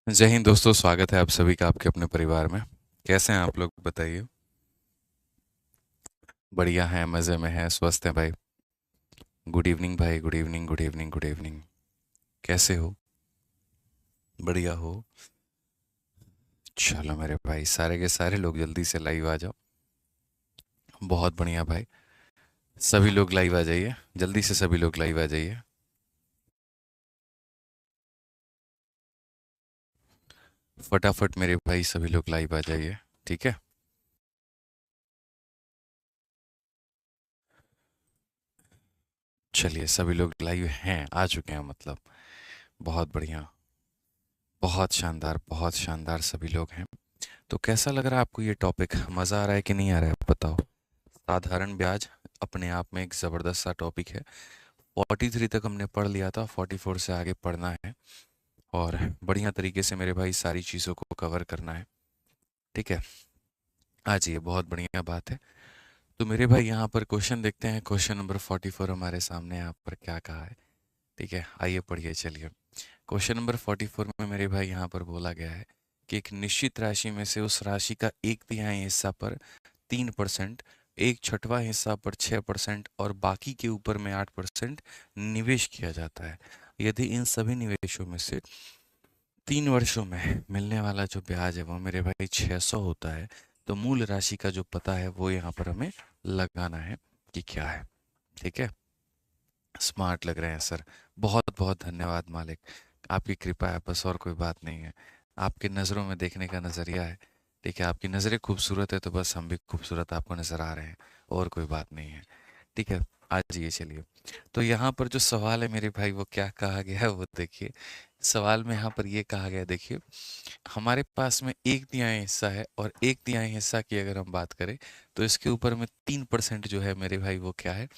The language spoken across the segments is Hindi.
जय हिंद दोस्तों, स्वागत है आप सभी का आपके अपने परिवार में। कैसे हैं आप लोग, बताइए। बढ़िया हैं, मज़े में हैं, स्वस्थ हैं भाई। गुड इवनिंग भाई, good evening, good evening, good evening. कैसे हो? बढ़िया हो? चलो मेरे भाई, सारे के सारे लोग जल्दी से लाइव आ जाओ। बहुत बढ़िया भाई। सभी लोग लाइव आ जाइए, जल्दी से सभी लोग लाइव आ जाइए। फटाफट मेरे भाई सभी लोग लाइव आ जाइए। ठीक है। चलिए, सभी लोग लाइव हैं, आ चुके हैं मतलब। बहुत बढ़िया। बहुत शानदार, बहुत शानदार, सभी लोग हैं। तो कैसा लग रहा है आपको ये टॉपिक? मज़ा आ रहा है कि नहीं आ रहा है, बताओ। साधारण ब्याज अपने आप में एक ज़बरदस्त सा टॉपिक है। 43 तक हमने पढ़ लिया था, 44 से आगे पढ़ना है। और बढ़िया तरीके से मेरे भाई सारी चीज़ों को कवर करना है। ठीक है। आज ये बहुत बढ़िया बात है। तो मेरे भाई यहाँ पर क्वेश्चन देखते हैं। क्वेश्चन नंबर 44 हमारे सामने यहाँ पर क्या कहा है। ठीक है, आइए पढ़िए, चलिए। क्वेश्चन नंबर 44 में मेरे भाई यहाँ पर बोला गया है कि एक निश्चित राशि में से उस राशि का एक तिहाई हिस्सा पर 3%, एक छठवां हिस्सा पर 6% और बाकी के ऊपर में 8% निवेश किया जाता है। यदि इन सभी निवेशों में से 3 वर्षों में मिलने वाला जो ब्याज है वो मेरे भाई 600 होता है, तो मूल राशि का जो पता है वो यहाँ पर हमें लगाना है कि क्या है। ठीक है। स्मार्ट लग रहे हैं सर। बहुत बहुत धन्यवाद मालिक। आपकी कृपा है, बस और कोई बात नहीं है। आपकी नज़रों में देखने का नज़रिया है। ठीक है, आपकी नज़रें खूबसूरत है तो बस हम भी खूबसूरत आपको नज़र आ रहे हैं। और कोई बात नहीं है। ठीक है। आज ये चलिए। तो यहाँ पर जो सवाल है मेरे भाई, वो क्या कहा गया है वो देखिए। सवाल में यहाँ पर ये कहा गया, देखिए। हमारे पास में एक तिहाई हिस्सा है और एक तिहाई हिस्सा की अगर हम बात करें तो इसके ऊपर में 3% जो है मेरे भाई वो क्या है,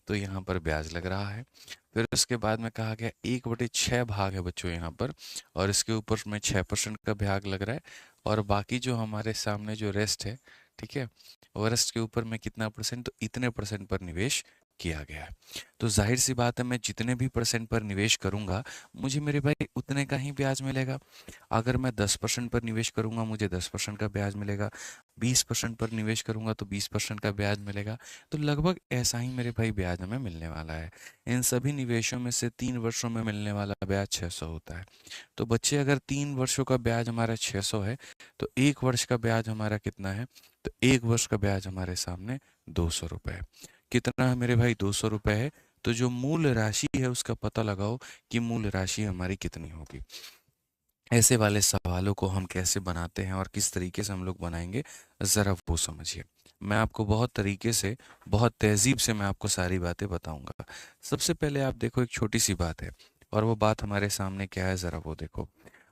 तो यहाँ पर ब्याज लग रहा है। फिर उसके बाद में कहा गया 1/6 भाग है बच्चों यहाँ पर, और इसके ऊपर में 6% का ब्याज लग रहा है। और बाकी जो हमारे सामने जो रेस्ट है, ठीक है, वो रेस्ट के ऊपर में कितना परसेंट, तो इतने परसेंट पर निवेश किया गया है। तो जाहिर सी बात है, मैं जितने भी परसेंट पर निवेश करूंगा मुझे मेरे भाई उतने का ही ब्याज मिलेगा। अगर मैं 10% पर निवेश करूंगा मुझे 10% का ब्याज मिलेगा। 20% पर निवेश करूंगा तो 20% का ब्याज मिलेगा। तो लगभग ऐसा ही मेरे भाई ब्याज हमें मिलने वाला है। इन सभी निवेशों में से 3 वर्षों में मिलने वाला ब्याज 600 होता है। तो बच्चे, अगर 3 वर्षों का ब्याज हमारा 600 है तो 1 वर्ष का ब्याज हमारा कितना है, तो 1 वर्ष का ब्याज हमारे सामने 200 रुपये है। कितना है मेरे भाई? 200 रुपये है। तो जो मूल राशि है उसका पता लगाओ कि मूल राशि हमारी कितनी होगी। ऐसे वाले सवालों को हम कैसे बनाते हैं और किस तरीके से हम लोग बनाएंगे, ज़रा वो समझिए। मैं आपको बहुत तरीके से, बहुत तहजीब से मैं आपको सारी बातें बताऊंगा। सबसे पहले आप देखो, एक छोटी सी बात है, और वो बात हमारे सामने क्या है, ज़रा वो देखो।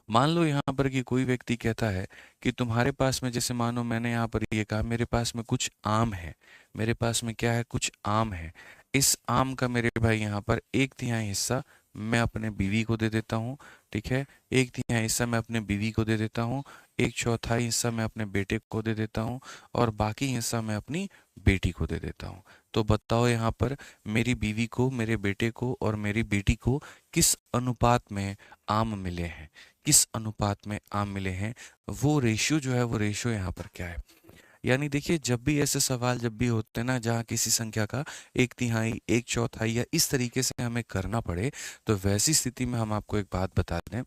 मान लो यहाँ पर कि कोई व्यक्ति कहता है कि तुम्हारे पास में, जैसे मानो मैंने यहाँ पर ये कहा, मेरे पास में कुछ आम है। मेरे पास में क्या है? कुछ आम है। इस आम का मेरे भाई यहाँ पर एक तिहाई हिस्सा मैं अपने बीवी को दे देता हूँ। ठीक है। एक तिहाई हिस्सा मैं अपने बीवी को दे देता हूँ। एक चौथाई हिस्सा मैं अपने बेटे को दे देता हूँ। और बाकी हिस्सा मैं अपनी बेटी को दे देता हूँ। तो बताओ यहाँ पर मेरी बीवी को, मेरे बेटे को और मेरी बेटी को किस अनुपात में आम मिले हैं, किस अनुपात में आम मिले हैं, वो रेशियो जो है, वो रेशियो यहाँ पर क्या है। यानी देखिए, जब भी ऐसे सवाल जब भी होते हैं ना, जहाँ किसी संख्या का एक तिहाई, एक चौथाई या इस तरीके से हमें करना पड़े, तो वैसी स्थिति में हम आपको एक बात बता दें।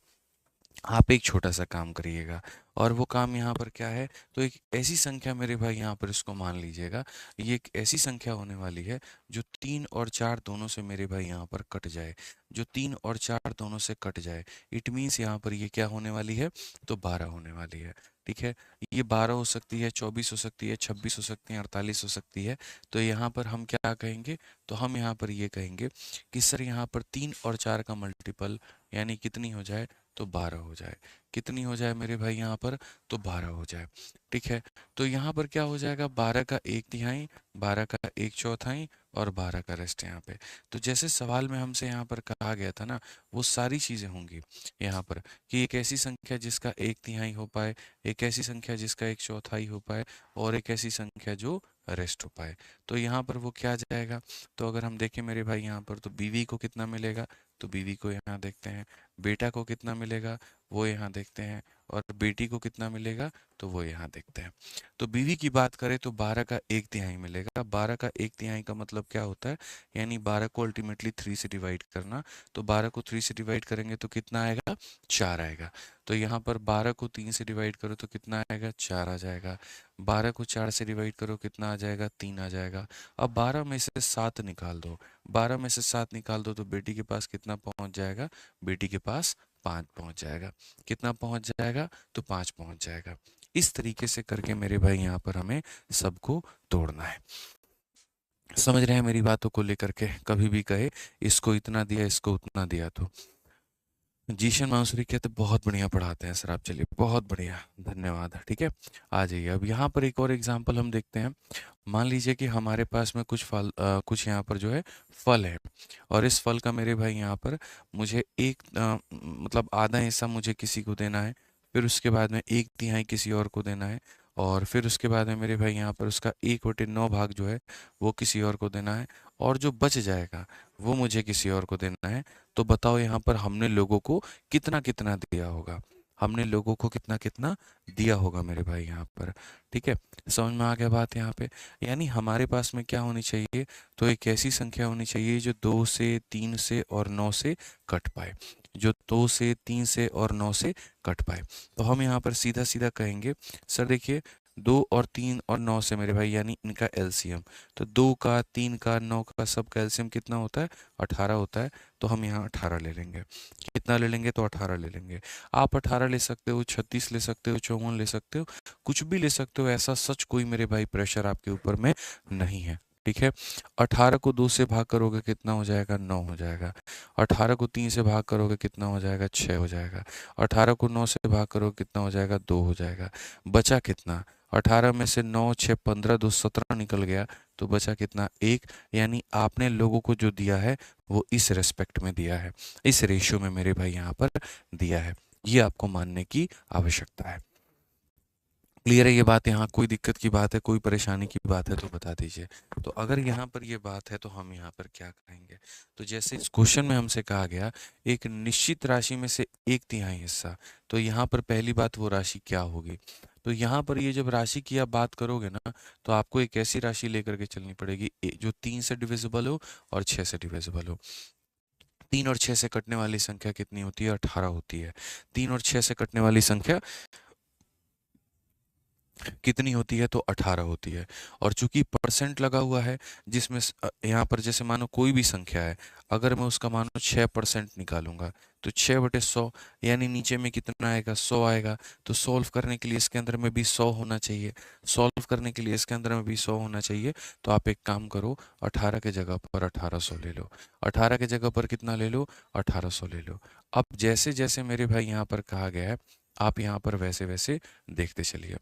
आप एक छोटा सा काम करिएगा, और वो काम यहाँ पर क्या है, तो एक ऐसी संख्या मेरे भाई यहाँ पर इसको मान लीजिएगा। ये एक ऐसी संख्या होने वाली है जो 3 और 4 दोनों से मेरे भाई यहाँ पर कट जाए। जो 3 और 4 दोनों से कट जाए, इट मीन्स यहाँ पर ये क्या होने वाली है, तो 12 होने वाली है। ठीक है। ये 12 हो सकती है, 24 हो सकती है, 26 हो सकती है, 48 हो सकती है। तो यहाँ पर हम क्या कहेंगे, तो हम यहाँ पर ये कहेंगे कि सर यहाँ पर 3 और 4 का मल्टीपल यानी कितनी हो जाए, तो 12 हो जाए। कितनी हो जाए मेरे भाई यहाँ पर, तो 12 हो जाए। ठीक है। तो यहाँ पर क्या हो जाएगा, 12 का एक तिहाई, 12 का एक चौथाई और 12 का रेस्ट यहाँ पे। तो जैसे सवाल में हमसे यहाँ पर कहा गया था ना, वो सारी चीज़ें होंगी यहाँ पर, कि एक ऐसी संख्या जिसका एक तिहाई हो पाए, एक ऐसी संख्या जिसका एक चौथाई हो पाए, और एक ऐसी संख्या जो रेस्ट हो पाए। तो यहाँ पर वो क्या आ जाएगा, तो अगर हम देखें मेरे भाई यहाँ पर, तो बीवी को कितना मिलेगा, तो बीवी को यहाँ देखते हैं। बेटा को कितना मिलेगा वो यहाँ देखते हैं। और बेटी को कितना मिलेगा तो वो यहाँ देखते हैं। तो बीवी की बात करें तो 12 का 1/3 मिलेगा। 12 का 1/3 का मतलब क्या होता है, यानी 12 को अल्टीमेटली 3 से डिवाइड करना। तो 12 को 3 से डिवाइड करेंगे तो कितना आएगा, 4 आएगा। तो यहाँ पर 12 को 3 से डिवाइड करो तो कितना आएगा, 4 आ जाएगा। 12 को 4 से डिवाइड करो कितना आ जाएगा, 3 आ जाएगा। अब 12 में से 7 निकाल दो। 12 में से 7 निकाल दो तो बेटी के पास कितना पहुंच जाएगा, बेटी के पास 5 पहुंच जाएगा। कितना पहुंच जाएगा, तो 5 पहुंच जाएगा। इस तरीके से करके मेरे भाई यहाँ पर हमें सबको तोड़ना है। समझ रहे हैं मेरी बातों को लेकर के? कभी भी कहे इसको इतना दिया इसको उतना दिया तो जीशन मानसुरी कहते बहुत बढ़िया पढ़ाते हैं सर आप, चलिए बहुत बढ़िया, धन्यवाद। ठीक है, आ जाइए। अब यहाँ पर एक और एग्जांपल हम देखते हैं। मान लीजिए कि हमारे पास में कुछ यहाँ पर जो है फल है, और इस फल का मेरे भाई यहाँ पर मुझे मतलब आधा हिस्सा मुझे किसी को देना है, फिर उसके बाद में 1/3 किसी और को देना है, और फिर उसके बाद में मेरे भाई यहाँ पर उसका 1/9 भाग जो है वो किसी और को देना है, और जो बच जाएगा वो मुझे किसी और को देना है। तो बताओ यहाँ पर हमने लोगों को कितना कितना दिया होगा, हमने लोगों को कितना कितना दिया होगा मेरे भाई यहाँ पर। ठीक है, समझ में आ गया बात यहाँ पे? यानी हमारे पास में क्या होनी चाहिए, तो एक ऐसी संख्या होनी चाहिए जो 2 से 3 से और 9 से कट पाए, जो 2 से 3 से और 9 से कट पाए। तो हम यहाँ पर सीधा सीधा कहेंगे सर देखिए 2 और 3 और 9 से मेरे भाई यानी इनका एलसीएम, तो 2 का 3 का 9 का सब का एलसीएम कितना होता है, 18 होता है। तो हम यहाँ 18 ले लेंगे। कितना ले लेंगे, तो 18 ले लेंगे। आप 18 ले सकते हो, 36 ले सकते हो, 54 ले सकते हो, कुछ भी ले सकते हो, ऐसा सच कोई मेरे भाई प्रेशर आपके ऊपर में नहीं है। ठीक है, 18 को 2 से भाग करोगे कितना हो जाएगा, 9 हो जाएगा। 18 को 3 से भाग करोगे कितना हो जाएगा, 6 हो जाएगा। 18 को 9 से भाग करोगे कितना हो जाएगा, 2 हो जाएगा। बचा कितना, 18 में से 9 6 15 2 17 निकल गया, तो बचा कितना, 1। यानी आपने लोगों को जो दिया है वो इस रेस्पेक्ट में दिया है, इस रेशियो में मेरे भाई यहाँ पर दिया है। ये आपको मानने की आवश्यकता है। क्लियर है ये बात? यहाँ कोई दिक्कत की बात है, कोई परेशानी की बात है तो बता दीजिए। तो अगर यहाँ पर ये बात है तो हम यहाँ पर क्या करेंगे, तो जैसे इस क्वेश्चन में हमसे कहा गया एक निश्चित राशि में से 1/3 हिस्सा, तो यहाँ पर पहली बात वो राशि क्या होगी। तो यहाँ पर ये जब राशि की आप बात करोगे ना, तो आपको एक ऐसी राशि लेकर के चलनी पड़ेगी जो 3 से डिविजिबल हो और 6 से डिविजिबल हो। 3 और 6 से कटने वाली संख्या कितनी होती है, 18 होती है। 3 और 6 से कटने वाली संख्या कितनी होती है, तो 18 होती है। और चूंकि परसेंट लगा हुआ है जिसमें यहाँ पर जैसे मानो कोई भी संख्या है, अगर मैं उसका मानो 6% निकालूंगा तो 6/100 यानी नीचे में कितना आएगा, 100 आएगा। तो सॉल्व करने के लिए इसके अंदर में भी 100 होना चाहिए, सॉल्व करने के लिए इसके अंदर में भी 100 होना चाहिए। तो आप एक काम करो, 18 के जगह पर 1800 ले लो, 18 के जगह पर कितना ले लो, 1800 ले लो। अब जैसे जैसे मेरे भाई यहाँ पर कहा गया है, आप यहाँ पर वैसे वैसे देखते चलिए।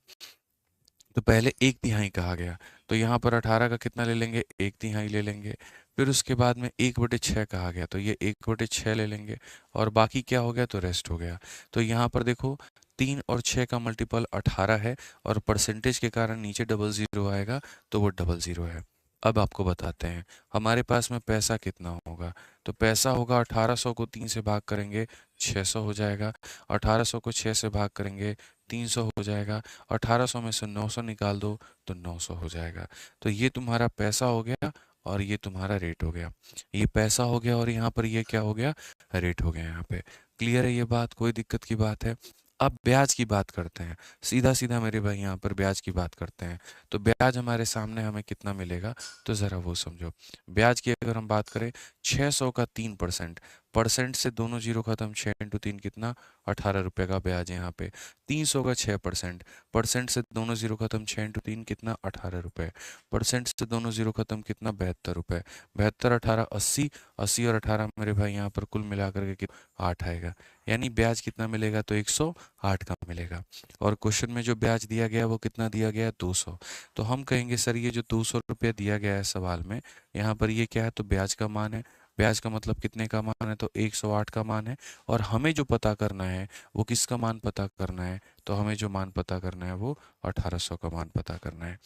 तो पहले 1/3 कहा गया, तो यहाँ पर 18 का कितना ले लेंगे, 1/3 ले लेंगे। फिर उसके बाद में 1/6 कहा गया, तो ये 1/6 ले लेंगे, और बाकी क्या हो गया, तो रेस्ट हो गया। तो यहाँ पर देखो 3 और 6 का मल्टीपल 18 है, और परसेंटेज के कारण नीचे डबल ज़ीरो आएगा, तो वो डबल ज़ीरो है। अब आपको बताते हैं हमारे पास में पैसा कितना होगा। तो पैसा होगा 1800 को 3 से भाग करेंगे 600 हो जाएगा, 1800 को 6 से भाग करेंगे 300 हो जाएगा, 1800 में से 900 निकाल दो तो 900 हो जाएगा। तो ये तुम्हारा पैसा हो गया और ये तुम्हारा रेट हो गया। ये पैसा हो गया और यहाँ पर ये क्या हो गया, रेट हो गया यहाँ पे। क्लियर है ये बात, कोई दिक्कत की बात है? अब ब्याज की बात करते हैं, सीधा सीधा मेरे भाई यहाँ पर ब्याज की बात करते हैं। तो ब्याज हमारे सामने हमें कितना मिलेगा, तो ज़रा वो समझो। ब्याज की अगर हम बात करें, 600 का 3%, परसेंट से दोनों जीरो खत्म, 6 इंटू 3 कितना, 18 रुपये का ब्याज यहाँ पे। 300 का 6%, परसेंट से दोनों जीरो खत्म, 6 इंटू 3 कितना, 18 रुपये। परसेंट से दोनों जीरो खत्म कितना, 72 रुपये। 72 18 80, 80 और 18 मेरे भाई यहाँ पर कुल मिलाकर के कितना, 8 आएगा। यानी ब्याज कितना मिलेगा, तो 108 का मिलेगा। और क्वेश्चन में जो ब्याज दिया गया वो कितना दिया गया है, 200। तो हम कहेंगे सर ये जो 200 रुपये दिया गया है सवाल में, यहाँ पर ये क्या है, तो ब्याज का मान है। ब्याज का मतलब कितने का मान है, तो 108 का मान है। और हमें जो पता करना है वो किसका मान पता करना है, तो हमें जो मान पता करना है वो 1800 का मान पता करना है।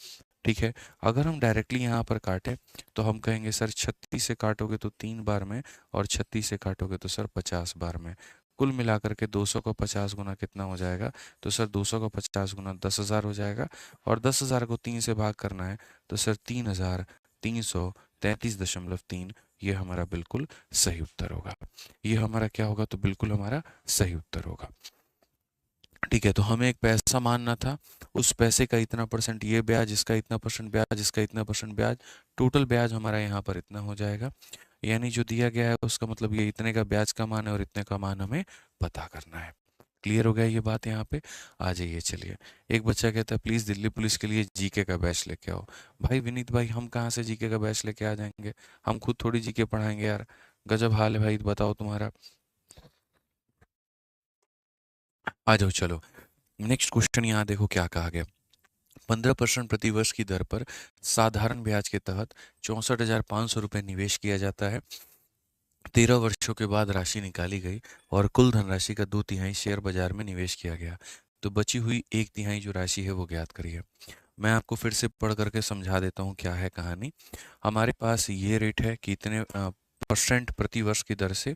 ठीक है। अगर हम डायरेक्टली यहाँ पर काटें तो हम कहेंगे सर 36 से काटोगे तो 3 बार में, और 36 से काटोगे तो सर 50 बार में। कुल मिलाकर के 200 का 50 गुना कितना हो जाएगा? तो सर 200 का 50 गुना 10,000 हो जाएगा, और 10,000 को 3 से भाग करना है तो सर 3,333.3, ये हमारा बिल्कुल सही उत्तर होगा। ये हमारा क्या होगा? तो बिल्कुल हमारा सही उत्तर होगा। ठीक है, तो हमें एक पैसा मानना था, उस पैसे का इतना परसेंट ये ब्याज, इसका इतना परसेंट ब्याज, इसका इतना परसेंट ब्याज, टोटल ब्याज हमारा यहाँ पर इतना हो जाएगा। यानी जो दिया गया है उसका मतलब ये इतने का ब्याज का मान है और इतने का मान हमें पता करना है। क्लियर हो गया ये बात यहाँ पे? आ जाइए चलिए। एक बच्चा कहता है प्लीज़ दिल्ली पुलिस के लिए जीके का बैच लेके आओ। भाई विनीत भाई, हम कहाँ से जीके का बैच लेके आ जाएंगे? हम खुद थोड़ी जीके पढ़ाएंगे यार। गजब हाल है भाई, बताओ तुम्हारा। आ जाओ चलो, नेक्स्ट क्वेश्चन यहाँ देखो क्या कहा गया। 15% प्रतिवर्ष की दर पर साधारण ब्याज के तहत 64,500 रुपये निवेश किया जाता है। 13 वर्षों के बाद राशि निकाली गई और कुल धनराशि का 2/3 शेयर बाजार में निवेश किया गया। तो बची हुई 1/3 जो राशि है वो ज्ञात करिए। मैं आपको फिर से पढ़ करके समझा देता हूँ क्या है कहानी। हमारे पास ये रेट है कि इतने परसेंट प्रति वर्ष की दर से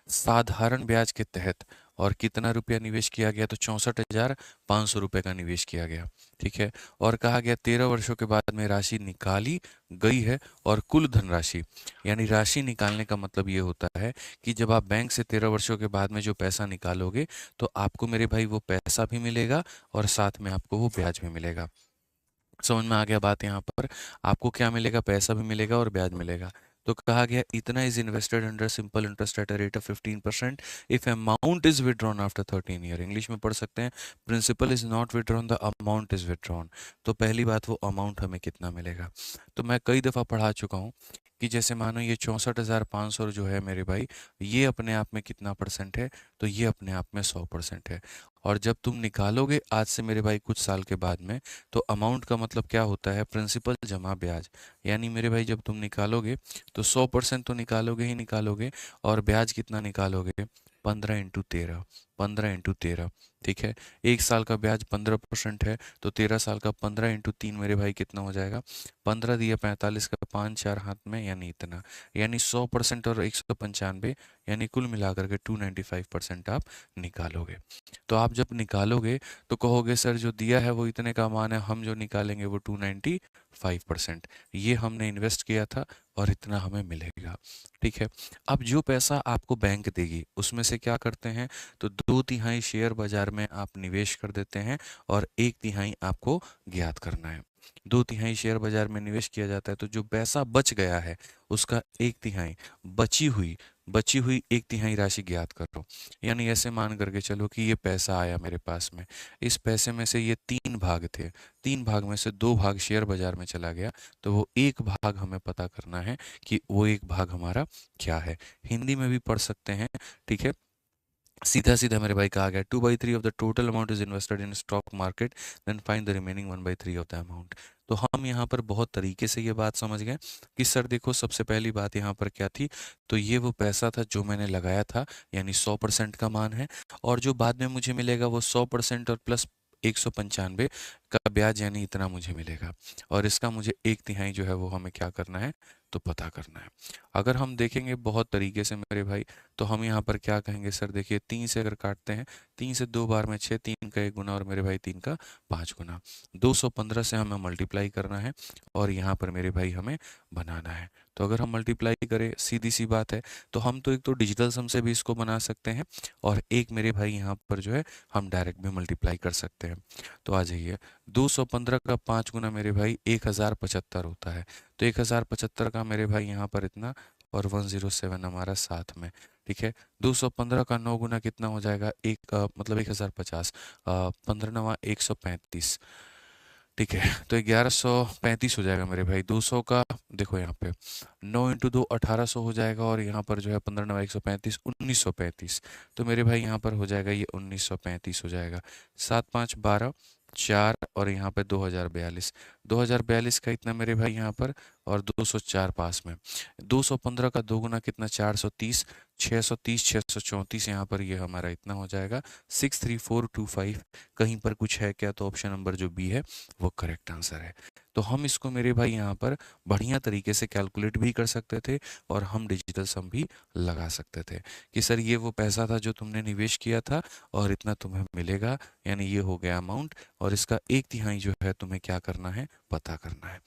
साधारण ब्याज के तहत, और कितना रुपया निवेश किया गया? तो 64,500 रुपये का निवेश किया गया। ठीक है, और कहा गया 13 वर्षों के बाद में राशि निकाली गई है, और कुल धनराशि, यानी राशि निकालने का मतलब ये होता है कि जब आप बैंक से 13 वर्षों के बाद में जो पैसा निकालोगे तो आपको मेरे भाई वो पैसा भी मिलेगा और साथ में आपको वो ब्याज भी मिलेगा। समझ में आ गया बात यहाँ पर? आपको क्या मिलेगा? पैसा भी मिलेगा और ब्याज मिलेगा। तो कहा गया इतना is invested under simple interest at a rate of 15% if amount is withdrawn after 13 year. English में पढ़ सकते हैं, principal is not withdrawn, the amount is withdrawn. तो पहली बात, वो अमाउंट हमें कितना मिलेगा? तो मैं कई दफ़ा पढ़ा चुका हूँ कि जैसे मानो ये 64,500 जो है मेरे भाई, ये अपने आप में कितना परसेंट है? तो ये अपने आप में 100% है। और जब तुम निकालोगे आज से मेरे भाई कुछ साल के बाद में, तो अमाउंट का मतलब क्या होता है? प्रिंसिपल जमा ब्याज। यानी मेरे भाई जब तुम निकालोगे तो 100% तो निकालोगे ही निकालोगे, और ब्याज कितना निकालोगे? 15 × 13, 15 × 13। ठीक है, एक साल का ब्याज 15% है, तो 13 साल का 15 × 3 मेरे भाई कितना हो जाएगा? 15 दिया 45 का 5 4 हाथ में, यानी इतना। यानी 100% और 195, यानी कुल मिलाकर के 295% आप निकालोगे। तो आप जब निकालोगे तो कहोगे सर जो दिया है वो इतने का मान है, हम जो निकालेंगे वो 295%। ये हमने इन्वेस्ट किया था और इतना हमें मिलेगा। ठीक है, अब जो पैसा आपको बैंक देगी उसमें से क्या करते हैं? तो 2/3 शेयर बाजार में आप निवेश कर देते हैं, और 1/3 आपको ज्ञात करना है। 2/3 शेयर बाजार में निवेश किया जाता है, तो जो पैसा बच गया है उसका 1/3, बची हुई 1/3 राशि ज्ञात करो। यानी ऐसे मान करके चलो कि ये पैसा आया मेरे पास में, इस पैसे में से ये 3 भाग थे, 3 भाग में से 2 भाग शेयर बाजार में चला गया, तो वो 1 भाग हमें पता करना है कि वो 1 भाग हमारा क्या है। हिंदी में भी पढ़ सकते हैं। ठीक है, सीधा सीधा मेरे भाई कहा गया 2/3 of the total amount is invested in stock market, then find the remaining 1/3 of the amount. तो हम यहाँ पर बहुत तरीके से ये बात समझ गए कि सर देखो, सबसे पहली बात यहाँ पर क्या थी? तो ये वो पैसा था जो मैंने लगाया था, यानी 100% का मान है, और जो बाद में मुझे मिलेगा वो 100% और प्लस 195 का ब्याज, यानी इतना मुझे मिलेगा। और इसका मुझे 1/3 जो है वो हमें क्या करना है? तो पता करना है। अगर हम देखेंगे बहुत तरीके से मेरे भाई, तो हम यहाँ पर क्या कहेंगे? सर देखिए, 3 से अगर काटते हैं, 3 से 2 बार में 6, 3 का 1 गुना, और मेरे भाई 3 का 5 गुना, 215 से हमें मल्टीप्लाई करना है, और यहाँ पर मेरे भाई हमें बनाना है। तो अगर हम मल्टीप्लाई करें, सीधी सी बात है, तो हम तो एक तो डिजिटल सम से भी इसको बना सकते हैं, और एक मेरे भाई यहाँ पर जो है हम डायरेक्ट भी मल्टीप्लाई कर सकते हैं। तो आ जाइए, 215 का 5 गुना मेरे भाई 1075 होता है। तो 1075 का मेरे भाई यहाँ पर इतना, और 107 हमारा साथ में। ठीक है, 215 का 9 गुना कितना हो जाएगा? मतलब 1050, 15 135। ठीक है, तो 1135 हो जाएगा मेरे भाई। 200 का देखो यहाँ पे 9 × 2 1800 हो जाएगा, और यहाँ पर जो है 15 × 9 135, 1935। तो मेरे भाई यहाँ पर हो जाएगा ये 1935 हो जाएगा। 7 5 12, 4, और यहाँ पे 2042, 2042 का इतना मेरे भाई यहाँ पर, और 204 पास में। 215 का 2 गुना कितना? 430, 630 634, यहाँ पर ये हमारा इतना हो जाएगा 63425। कहीं पर कुछ है क्या? तो ऑप्शन नंबर जो बी है वो करेक्ट आंसर है। तो हम इसको मेरे भाई यहाँ पर बढ़िया तरीके से कैलकुलेट भी कर सकते थे और हम डिजिटल सम भी लगा सकते थे कि सर ये वो पैसा था जो तुमने निवेश किया था और इतना तुम्हें मिलेगा, यानी ये हो गया अमाउंट, और इसका एक तिहाई जो है तुम्हें क्या करना है, पता करना है।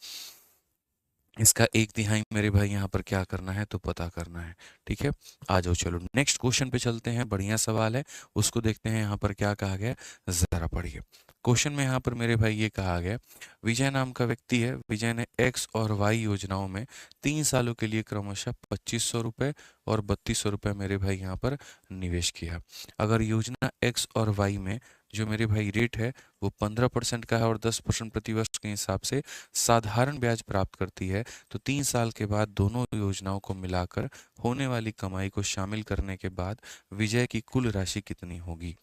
इसका एक तिहाई मेरे भाई यहाँ पर क्या करना है, तो पता करना है। ठीक है, आ जाओ चलो नेक्स्ट क्वेश्चन पे चलते हैं। बढ़िया सवाल है, उसको देखते हैं यहाँ पर क्या कहा गया, जरा पढ़िए। क्वेश्चन में यहाँ पर मेरे भाई ये कहा गया, विजय नाम का व्यक्ति है, विजय ने एक्स और वाई योजनाओं में 3 सालों के लिए क्रमशः 2500 रुपये और 3200 रुपये मेरे भाई यहाँ पर निवेश किया। अगर योजना एक्स और वाई में जो मेरे भाई रेट है वो 15% का है और 10% प्रतिवर्ष के हिसाब से साधारण ब्याज प्राप्त करती है, तो 3 साल के बाद दोनों योजनाओं को मिलाकर होने वाली कमाई को शामिल करने के बाद विजय की कुल राशि कितनी होगी।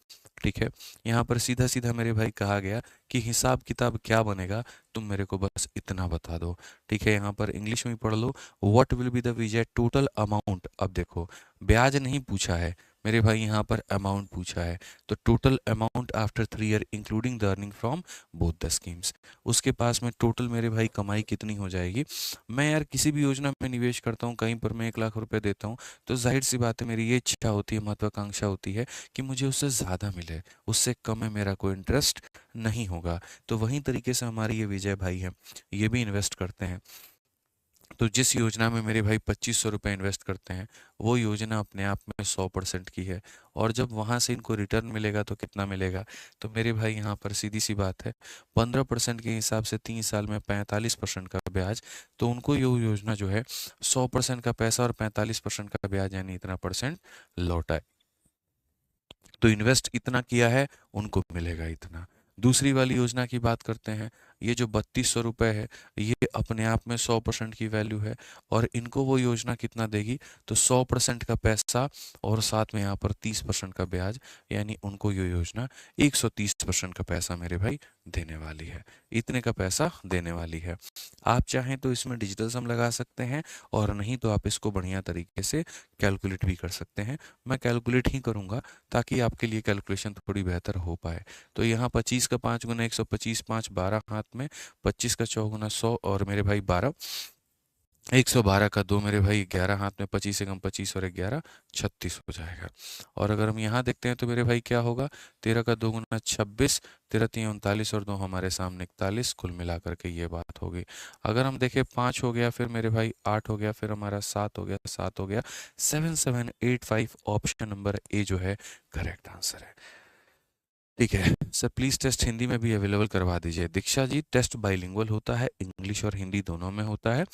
ठीक है, यहाँ पर सीधा सीधा मेरे भाई कहा गया कि हिसाब किताब क्या बनेगा, तुम मेरे को बस इतना बता दो। ठीक है, यहाँ पर इंग्लिश में पढ़ लो, व्हाट विल बी द विजय टोटल अमाउंट। अब देखो ब्याज नहीं पूछा है मेरे भाई, यहाँ पर अमाउंट पूछा है, तो total amount after 3 year including the earning from both the schemes. उसके पास में टोटल मेरे भाई कमाई कितनी हो जाएगी। मैं यार किसी भी योजना में निवेश करता हूँ, कहीं पर मैं 1 लाख रुपए देता हूँ, तो जाहिर सी बात है मेरी ये इच्छा होती है, महत्वाकांक्षा होती है कि मुझे उससे ज़्यादा मिले, उससे कम में मेरा कोई इंटरेस्ट नहीं होगा। तो वहीं तरीके से हमारे ये विजय भाई हैं, ये भी इन्वेस्ट करते हैं। तो जिस योजना में मेरे भाई 2500 रुपये इन्वेस्ट करते हैं, वो योजना अपने आप में 100% की है, और जब वहाँ से इनको रिटर्न मिलेगा तो कितना मिलेगा, तो मेरे भाई यहाँ पर सीधी सी बात है, 15% के हिसाब से 3 साल में 45% का ब्याज, तो उनको ये योजना जो है 100% का पैसा और 45% का ब्याज यानी इतना परसेंट लौटा है। तो इन्वेस्ट इतना किया है, उनको मिलेगा इतना। दूसरी वाली योजना की बात करते हैं, ये जो 3200 रुपये है, ये अपने आप में 100% की वैल्यू है, और इनको वो योजना कितना देगी, तो 100% का पैसा और साथ में यहाँ पर 30% का ब्याज, यानी उनको ये योजना 130% का पैसा मेरे भाई देने वाली है, इतने का पैसा देने वाली है। आप चाहें तो इसमें डिजिटल सम लगा सकते हैं, और नहीं तो आप इसको बढ़िया तरीके से कैलकुलेट भी कर सकते हैं। मैं कैलकुलेट ही करूँगा ताकि आपके लिए कैलकुलेशन थोड़ी बेहतर हो पाए। तो यहाँ 25 का 5 गुना 125, 5 12 हाथ में, 25 का 4 गुना 100 और मेरे भाई 12, 112 का 2 मेरे भाई 11 हाथ में, 25 से कम 25 और 11 36 हो जाएगा। और अगर हम यहाँ देखते हैं तो मेरे भाई क्या होगा, 13 का 2 गुना 26, 13 3 39 और 2 हमारे सामने 41, कुल मिलाकर के ये बात होगी। अगर हम देखें 5 हो गया, फिर मेरे भाई 8 हो गया, फिर हमारा 7 हो गया, 7 हो गया, 7785 ऑप्शन नंबर ए जो है करेक्ट आंसर है। ठीक है सर, प्लीज़ टेस्ट हिंदी में भी अवेलेबल करवा दीजिए। दीक्षा जी, टेस्ट बाइलिंगुअल होता है, इंग्लिश और हिंदी दोनों में होता है।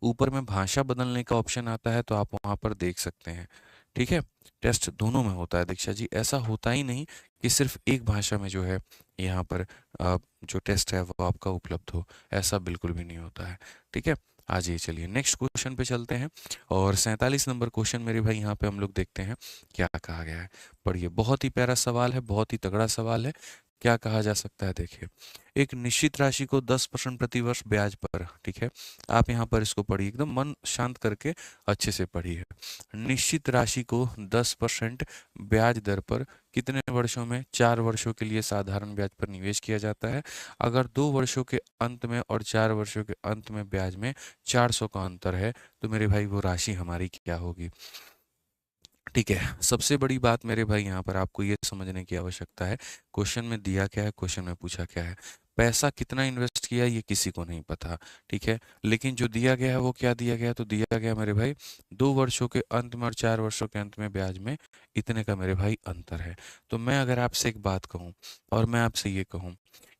ऊपर में भाषा बदलने का ऑप्शन आता है, तो आप वहाँ पर देख सकते हैं। ठीक है, टेस्ट दोनों में होता है दीक्षा जी, ऐसा होता ही नहीं कि सिर्फ एक भाषा में जो है यहाँ पर जो टेस्ट है वो आपका उपलब्ध हो, ऐसा बिल्कुल भी नहीं होता है। ठीक है, आ जाइए चलिए नेक्स्ट क्वेश्चन पे चलते हैं। और 47 नंबर क्वेश्चन मेरे भाई यहाँ पे हम लोग देखते हैं क्या कहा गया है। पढ़िए, बहुत ही प्यारा सवाल है, बहुत ही तगड़ा सवाल है। क्या कहा जा सकता है, देखिए, एक निश्चित राशि को 10% प्रतिवर्ष ब्याज पर, ठीक है, आप यहाँ पर इसको पढ़िए, एकदम मन शांत करके अच्छे से पढ़िए। निश्चित राशि को 10% ब्याज दर पर कितने वर्षों में, 4 वर्षों के लिए साधारण ब्याज पर निवेश किया जाता है। अगर 2 वर्षों के अंत में और 4 वर्षों के अंत में ब्याज में 400 का अंतर है, तो मेरे भाई वो राशि हमारी क्या होगी। ठीक है, सबसे बड़ी बात मेरे भाई यहाँ पर आपको ये समझने की आवश्यकता है, क्वेश्चन में दिया क्या है, क्वेश्चन में पूछा क्या है। पैसा कितना इन्वेस्ट किया ये किसी को नहीं पता, ठीक है, लेकिन जो दिया गया है वो क्या दिया गया है, तो दिया गया मेरे भाई 2 वर्षों के अंत में और 4 वर्षों के अंत में ब्याज में इतने का मेरे भाई अंतर है। तो मैं अगर आपसे एक बात कहूँ और मैं आपसे ये कहूँ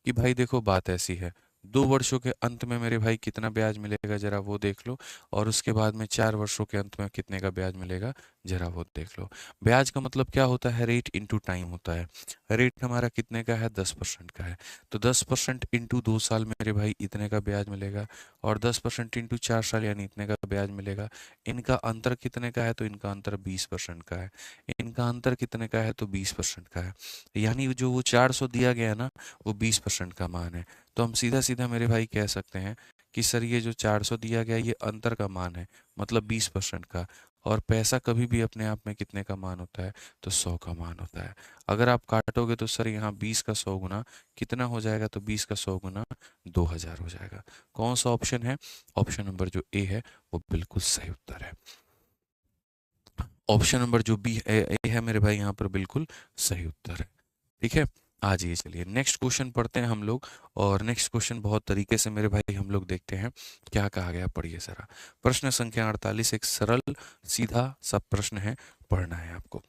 कि भाई देखो बात ऐसी है, 2 वर्षों के अंत में मेरे भाई कितना ब्याज मिलेगा जरा वो देख लो, और उसके बाद में 4 वर्षों के अंत में कितने का ब्याज मिलेगा जरा वो देख लो। ब्याज का मतलब क्या होता है, रेट इंटू टाइम होता है। रेट हमारा कितने का है, 10% का है, तो 10% इंटू 2 साल मेरे भाई इतने का ब्याज मिलेगा, और 10% इंटू 4 साल यानी इतने का ब्याज मिलेगा। इनका अंतर कितने का है, तो इनका अंतर 20% का है। इनका अंतर कितने का है, तो 20% का है, यानी जो वो 400 दिया गया है ना, वो 20% का मान है। तो हम सीधा सीधा मेरे भाई कह सकते हैं कि सर ये जो 400 दिया गया ये अंतर का मान है, मतलब 20% का, और पैसा कभी भी अपने आप में कितने का मान होता है, तो 100 का मान होता है। अगर आप काटोगे तो सर यहाँ 20 का 100 गुना कितना हो जाएगा, तो 20 का 100 गुना 2000 हो जाएगा। कौन सा ऑप्शन है? ऑप्शन नंबर जो ए है वो बिल्कुल सही उत्तर है। ऑप्शन नंबर जो बी ए है मेरे भाई, यहाँ पर बिल्कुल सही उत्तर है। ठीक है, आ जाइए, चलिए नेक्स्ट क्वेश्चन पढ़ते हैं हम लोग। और नेक्स्ट क्वेश्चन बहुत तरीके से मेरे भाई हम लोग देखते हैं क्या कहा गया, पढ़िए जरा। प्रश्न संख्या 48 एक सरल सीधा सा प्रश्न है, पढ़ना है आपको।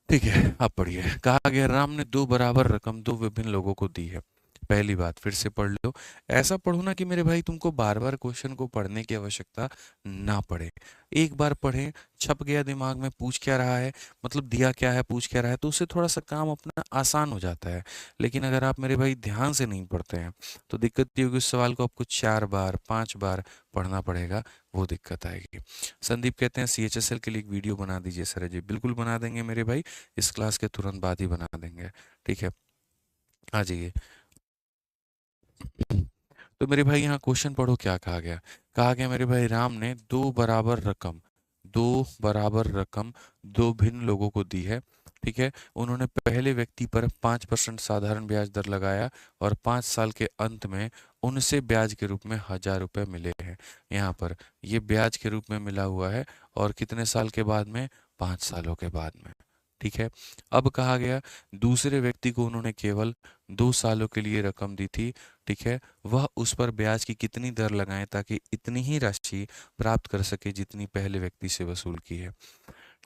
ठीक है, आप पढ़िए। कहा गया राम ने दो बराबर रकम दो विभिन्न लोगों को दी है। पहली बात फिर से पढ़ लो। ऐसा पढ़ो ना कि मेरे भाई तुमको बार बार क्वेश्चन को पढ़ने की आवश्यकता ना पड़े। एक बार पढ़े, छप गया दिमाग में, पूछ क्या रहा है, मतलब दिया क्या है, पूछ क्या रहा है, तो उससे थोड़ा सा काम अपना आसान हो जाता है। लेकिन अगर आप मेरे भाई ध्यान से नहीं पढ़ते हैं तो दिक्कत ये होगी, उस सवाल को आपको 4 बार 5 बार पढ़ना पड़ेगा, वो दिक्कत आएगी। संदीप कहते हैं सीएचएसएल के लिए एक वीडियो बना दीजिए सर जी। बिल्कुल बना देंगे मेरे भाई, इस क्लास के तुरंत बाद ही बना देंगे। ठीक है, आ जाइए। तो मेरे भाई यहाँ क्वेश्चन पढ़ो क्या कहा गया। कहा गया मेरे भाई राम ने दो बराबर रकम दो भिन्न लोगों को दी है। ठीक है, उन्होंने पहले व्यक्ति पर 5% साधारण ब्याज दर लगाया और 5 साल के अंत में उनसे ब्याज के रूप में 1000 रुपये मिले हैं। यहाँ पर ये ब्याज के रूप में मिला हुआ है, और कितने साल के बाद में? 5 सालों के बाद में। ठीक है, अब कहा गया दूसरे व्यक्ति को उन्होंने केवल 2 सालों के लिए रकम दी थी। ठीक है, वह उस पर ब्याज की कितनी दर लगाएं ताकि इतनी ही राशि प्राप्त कर सके जितनी पहले व्यक्ति से वसूल की है।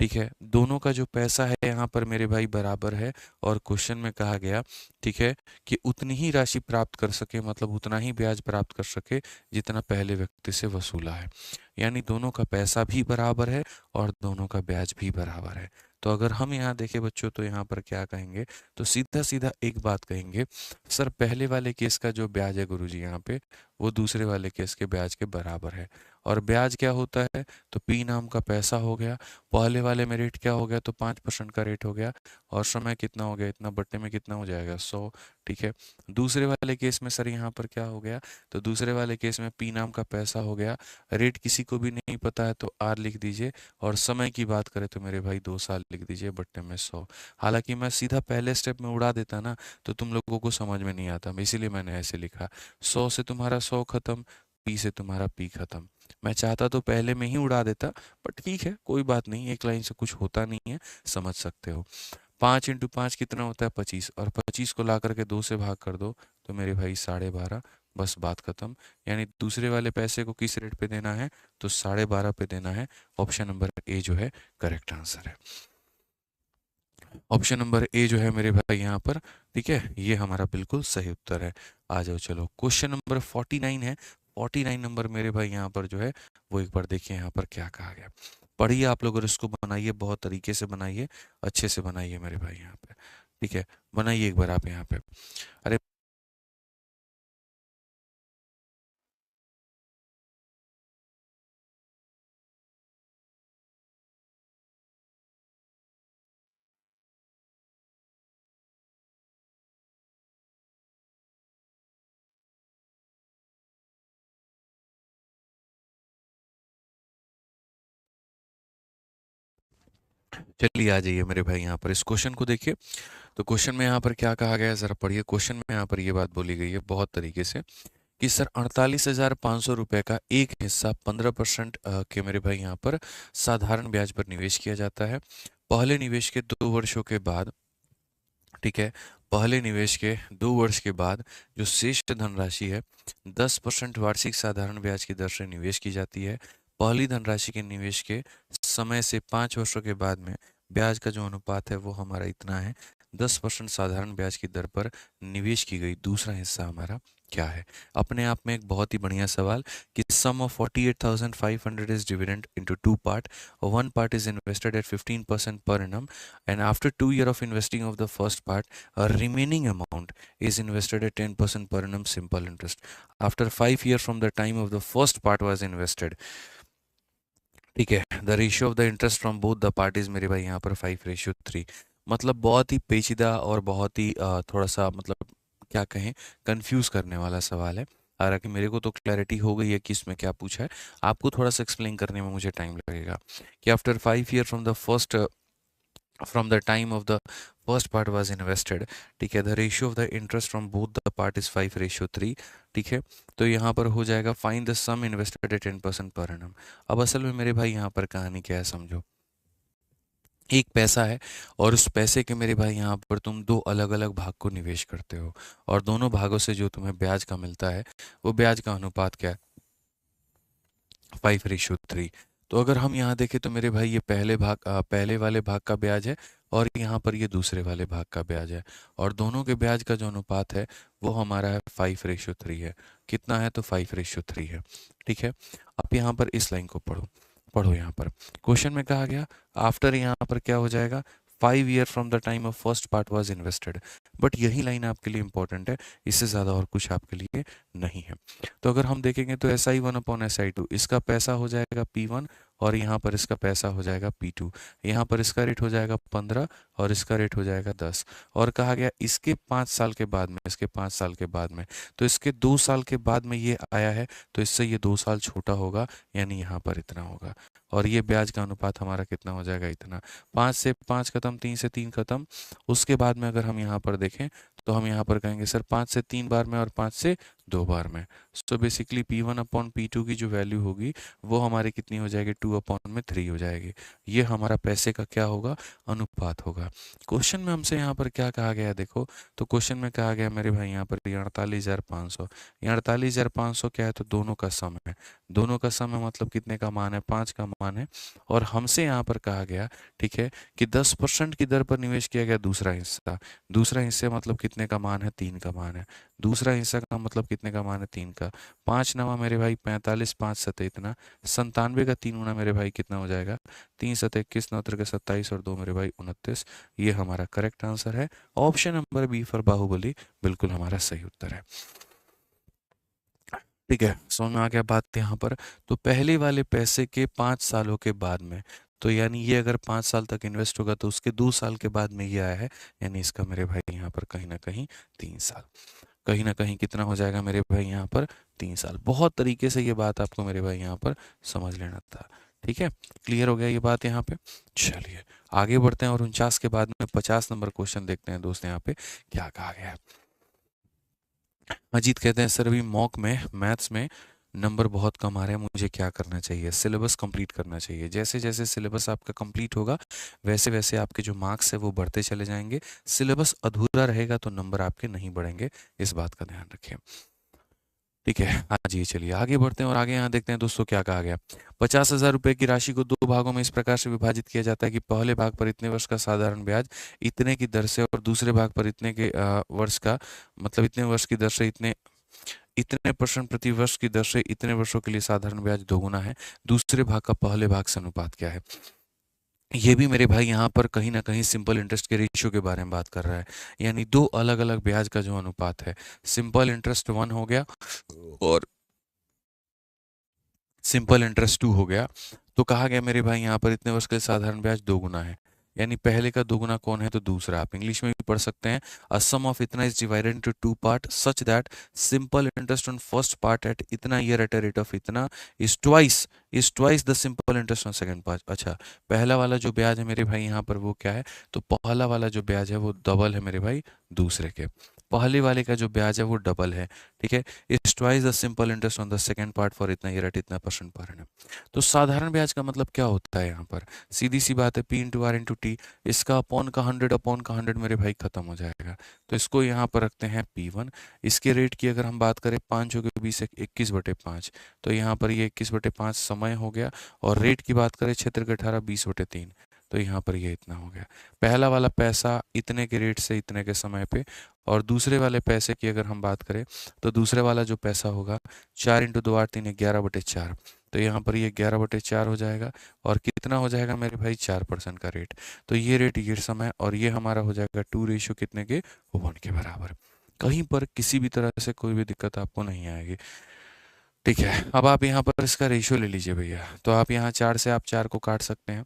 ठीक है, दोनों का जो पैसा है यहाँ पर मेरे भाई बराबर है, और क्वेश्चन में कहा गया ठीक है कि उतनी ही राशि प्राप्त कर सके, मतलब उतना ही ब्याज प्राप्त कर सके जितना पहले व्यक्ति से वसूला है। यानी दोनों का पैसा भी बराबर है और दोनों का ब्याज भी बराबर है। तो अगर हम यहाँ देखें बच्चों, तो यहाँ पर क्या कहेंगे, तो सीधा सीधा एक बात कहेंगे, सर पहले वाले केस का जो ब्याज है गुरुजी यहाँ पे, वो दूसरे वाले केस के ब्याज के बराबर है। और ब्याज क्या होता है, तो पी नाम का पैसा हो गया। पहले वाले में रेट क्या हो गया, तो 5% का रेट हो गया, और समय कितना हो गया, इतना बट्टे में कितना हो जाएगा, 100। ठीक है, दूसरे वाले केस में सर यहाँ पर क्या हो गया, तो दूसरे वाले केस में पी नाम का पैसा हो गया, रेट किसी को भी नहीं पता है तो आर लिख दीजिए, और समय की बात करें तो मेरे भाई 2 साल लिख दीजिए, बट्टे में 100। हालांकि मैं सीधा पहले स्टेप में उड़ा देता ना, तो तुम लोगों को समझ में नहीं आता, इसीलिए मैंने ऐसे लिखा। 100 से तुम्हारा 100 खत्म, पी से तुम्हारा पी खत्म। मैं चाहता तो पहले में ही उड़ा देता, बट ठीक है, कोई बात नहीं, एक लाइन से कुछ होता नहीं है, समझ सकते हो। 5 × 5 कितना होता है, 25, और 25 को ला करके 2 से भाग कर दो तो मेरे भाई 12.5। बस बात खत्म। यानी दूसरे वाले पैसे को किस रेट पे देना है, तो 12.5 पे देना है। ऑप्शन नंबर ए जो है करेक्ट आंसर है। ऑप्शन नंबर ए जो है मेरे भाई यहाँ पर, ठीक है, ये हमारा बिल्कुल सही उत्तर है। आ जाओ, चलो क्वेश्चन नंबर 49 है। 49 नंबर मेरे भाई यहाँ पर जो है, वो एक बार देखिए यहाँ पर क्या कहा गया। पढ़िए आप लोग, और इसको बनाइए, बहुत तरीके से बनाइए, अच्छे से बनाइए मेरे भाई यहाँ पे। ठीक है, बनाइए एक बार आप यहाँ पे। अरे चलिए, आ जाइए मेरे भाई यहाँ पर, इस क्वेश्चन को देखिए। तो क्वेश्चन में यहाँ पर क्या कहा गया है, जरा पढ़िए। क्वेश्चन में यहाँ पर ये बात बोली गई है बहुत तरीके से कि सर 48,500 रुपये का एक हिस्सा 15% के मेरे भाई यहाँ पर साधारण ब्याज पर निवेश किया जाता है। पहले निवेश के 2 वर्षों के बाद, ठीक है, पहले निवेश के 2 वर्ष के बाद जो शेष धनराशि है 10% वार्षिक साधारण ब्याज की दर से निवेश की जाती है। पहली धनराशि के निवेश के समय से 5 वर्षों के बाद में ब्याज का जो अनुपात है वो हमारा इतना है। 10% साधारण ब्याज की दर पर निवेश की गई दूसरा हिस्सा हमारा क्या है। अपने आप में एक बहुत ही बढ़िया सवाल कि sum of 48,500 is dividend into two part. One part is invested at 15% per annum, and after 2 years of investing of the first part, a remaining amount is invested at 10% per annum simple interest. After 5 years from the time of the first part was invested, ठीक है, the ratio of the interest from both the parties मेरे भाई यहाँ पर 5:3। मतलब बहुत ही पेचीदा और बहुत ही थोड़ा सा मतलब क्या कहें, कंफ्यूज करने वाला सवाल है। हालांकि मेरे को तो क्लैरिटी हो गई है कि इसमें क्या पूछा है, आपको थोड़ा सा एक्सप्लेन करने में मुझे टाइम लगेगा। कि after 5 year from the time of the first part was invested, ठीक है, the ratio of the interest from both the part is 5:3, ठीक है। तो यहाँ पर हो जाएगा find the sum invested at 10% per annum. अब असल में मेरे भाई यहाँ पर कहानी क्या है समझो। एक पैसा है और उस पैसे के मेरे भाई यहाँ पर तुम दो अलग अलग भाग को निवेश करते हो, और दोनों भागों से जो तुम्हें ब्याज का मिलता है वो ब्याज का अनुपात क्या है, 5:3। तो अगर हम यहाँ देखें तो मेरे भाई ये पहले वाले भाग का ब्याज है, और यहाँ पर ये दूसरे वाले भाग का ब्याज है, और दोनों के ब्याज का जो अनुपात है वो हमारा है 5:3 है। कितना है, तो 5:3 है, ठीक है। आप यहाँ पर इस लाइन को पढ़ो, पढ़ो यहाँ पर क्वेश्चन में कहा गया आफ्टर, यहाँ पर क्या हो जाएगा, 5 year from the time of first part was invested. But यही लाइन आपके लिए इंपॉर्टेंट है, इससे ज़्यादा और कुछ आपके लिए नहीं है। तो अगर हम देखेंगे तो SI1/SI2, इसका पैसा हो जाएगा P1, और यहाँ पर इसका पैसा हो जाएगा P2। यहाँ पर इसका रेट हो जाएगा 15 और इसका रेट हो जाएगा 10। और कहा गया इसके 5 साल के बाद में, इसके 5 साल के बाद में, तो इसके 2 साल के बाद में ये आया है, तो इससे ये 2 साल छोटा होगा, यानी यहाँ पर इतना होगा। और ये ब्याज का अनुपात हमारा कितना हो जाएगा, इतना। 5 से 5 खत्म, 3 से 3 खत्म। उसके बाद में अगर हम यहाँ पर देखें तो हम यहाँ पर कहेंगे सर 5 से 3 बार में और 5 से 2 बार में। सो बेसिकली P1/P2 की जो वैल्यू होगी वो हमारी कितनी हो जाएगी, 2/3 हो जाएगी। ये हमारा पैसे का क्या होगा, अनुपात होगा। क्वेश्चन में हमसे यहाँ पर क्या कहा गया है, देखो तो क्वेश्चन में कहा गया मेरे भाई यहाँ पर ये 48,500। ये 48,500 क्या है, तो दोनों का सम है। दोनों का सम है मतलब कितने का मान है, 5 का मान है। और हमसे यहाँ पर कहा गया, ठीक है, कि 10% की दर पर निवेश किया गया दूसरा हिस्सा। दूसरा हिस्से मतलब कितने का मान है, 3 का मान है। दूसरा हिस्सा का मतलब कितने का मान है, 3 का। 5 नवा मेरे भाई 45, 5 सतह इतना 97 का 3 गुना मेरे भाई कितना हो जाएगा, 3 7 21 9 के 27 और 2 मेरे भाई 29। ये हमारा करेक्ट आंसर है। Option number B for Baahubali बिल्कुल हमारा सही उत्तर है। ठीक है, समझ में आ गया बात यहाँ पर। तो पहले वाले पैसे के 5 सालों के बाद में, तो यानी ये अगर 5 साल तक इन्वेस्ट होगा तो उसके 2 साल के बाद में ये आया है, यानी इसका मेरे भाई यहाँ पर कहीं ना कहीं 3 साल, कहीं ना कहीं कितना हो जाएगा मेरे भाई यहाँ पर, 3 साल। बहुत तरीके से ये बात आपको मेरे भाई यहाँ पर समझ लेना था। ठीक है, क्लियर हो गया ये बात यहाँ पे। चलिए आगे बढ़ते हैं और 49 के बाद में 50 नंबर क्वेश्चन देखते हैं दोस्त, यहाँ पे क्या कहा गया है। अजीत कहते हैं सर अभी मॉक में मैथ्स में नंबर बहुत कम आ रहे हैं, मुझे क्या करना चाहिए। सिलेबस कंप्लीट करना चाहिए। जैसे जैसे सिलेबस आपका कंप्लीट होगा वैसे वैसे आपके जो मार्क्स है वो बढ़ते चले जाएंगे। सिलेबस अधूरा रहेगा तो नंबर आपके नहीं बढ़ेंगे, इस बात का ध्यान रखें। ठीक है, हाँ जी, चलिए आगे बढ़ते हैं और आगे यहाँ देखते हैं दोस्तों क्या कहा गया। 50,000 रुपए की राशि को 2 भागों में इस प्रकार से विभाजित किया जाता है कि पहले भाग पर इतने वर्ष का साधारण ब्याज इतने की दर से, और दूसरे भाग पर इतने के वर्ष का, मतलब इतने वर्ष की दर से इतने इतने परसेंट प्रति वर्ष की दर से इतने वर्षों के लिए साधारण ब्याज दोगुना है। दूसरे भाग का पहले भाग से अनुपात क्या है। ये भी मेरे भाई यहाँ पर कहीं ना कहीं सिंपल इंटरेस्ट के रेशियो के बारे में बात कर रहा है, यानी दो अलग अलग ब्याज का जो अनुपात है। सिंपल इंटरेस्ट 1 हो गया और सिंपल इंटरेस्ट 2 हो गया। तो कहा गया मेरे भाई यहाँ पर इतने वर्ष के लिए साधारण ब्याज दोगुना है, यानी पहले का दोगुना कौन है, तो दूसरा। आप इंग्लिश में भी पढ़ सकते हैं, अ सम ऑफ इतना is divided into 2 part such that simple interest on first part at इतना year at a rate of इतना is twice the simple interest on second part. अच्छा, पहला वाला जो ब्याज है मेरे भाई यहाँ पर वो क्या है, तो पहला वाला जो ब्याज है वो डबल है मेरे भाई दूसरे के। पहले वाले का जो ब्याज है वो डबल है, ठीक है। Is twice the simple interest on the second part for इतना ईयर एट इतना परसेंट पर एनम। तो साधारण ब्याज का मतलब क्या होता है यहाँ पर, सीधी सी बात है, P/R/T। इसका अपॉन का 100 मेरे भाई खत्म हो जाएगा, तो इसको यहाँ पर रखते हैं P1। इसके रेट की अगर हम बात करें 5 21 तो यहाँ पर ये 21/5 समय हो गया। और रेट की बात करें क्षेत्र के 18 20/3, तो यहाँ पर ये इतना हो गया। पहला वाला पैसा इतने के रेट से इतने के समय पे, और दूसरे वाले पैसे की अगर हम बात करें तो दूसरे वाला जो पैसा होगा 4 × 2 8 3 11/4, तो यहाँ पर ये 11/4 हो जाएगा। और कितना हो जाएगा मेरे भाई, 4% का रेट। तो ये रेट ये समय, और ये हमारा हो जाएगा 2 रेशियो कितने के, 1 के बराबर। कहीं पर किसी भी तरह से कोई भी दिक्कत आपको नहीं आएगी। ठीक है, अब आप यहाँ पर इसका रेशियो ले लीजिए भैया। तो आप यहाँ 4 से आप 4 को काट सकते हैं,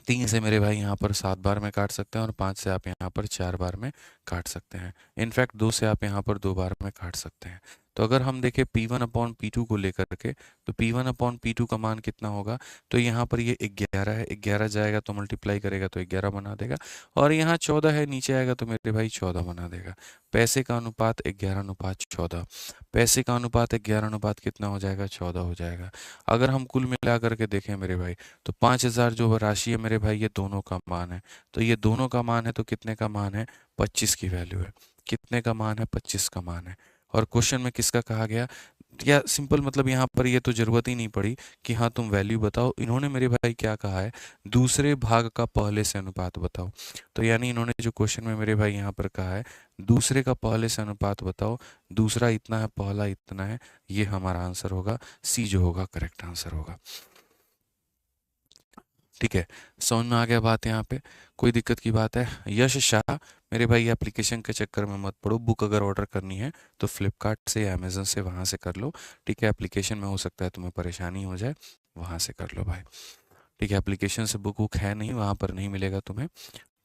3 से मेरे भाई यहाँ पर 7 बार में काट सकते हैं, और 5 से आप यहाँ पर 4 बार में काट सकते हैं। इनफैक्ट 2 से आप यहाँ पर 2 बार में काट सकते हैं। तो अगर हम देखें P1 अपॉन P2 को लेकर के, तो P1 अपॉन P2 का मान कितना होगा, तो यहाँ पर ये 11 है, 11 जाएगा तो मल्टीप्लाई करेगा तो 11 बना देगा, और यहाँ 14 है, नीचे आएगा तो मेरे भाई 14 बना देगा। पैसे का अनुपात 11:14, पैसे का अनुपात 11 अनुपात कितना हो जाएगा, 14 हो जाएगा। अगर हम कुल मिला करके देखें मेरे भाई, तो 5,000 जो राशि है मेरे भाई, ये दोनों का मान है, तो ये दोनों का मान है, तो कितने का मान है, 25 की वैल्यू है। कितने का मान है, 25 का मान है। और क्वेश्चन में किसका कहा गया, या सिंपल मतलब यहाँ पर ये तो जरूरत ही नहीं पड़ी कि हाँ तुम वैल्यू बताओ, इन्होंने मेरे भाई क्या कहा है, दूसरे भाग का पहले से अनुपात बताओ। तो यानी इन्होंने जो क्वेश्चन में मेरे भाई यहाँ पर कहा है, दूसरे का पहले से अनुपात बताओ, दूसरा इतना है, पहला इतना है, ये हमारा आंसर होगा, सी जो होगा करेक्ट आंसर होगा। ठीक है, समझ में आ गया बात यहाँ पे, कोई दिक्कत की बात है। यश शाह, मेरे भाई एप्लीकेशन के चक्कर में मत पड़ो, बुक अगर ऑर्डर करनी है तो फ्लिपकार्ट से या अमेजन से वहाँ से कर लो। ठीक है, एप्लीकेशन में हो सकता है तुम्हें परेशानी हो जाए, वहाँ से कर लो भाई। ठीक है, एप्लीकेशन से बुक वुक है नहीं, वहाँ पर नहीं मिलेगा तुम्हें।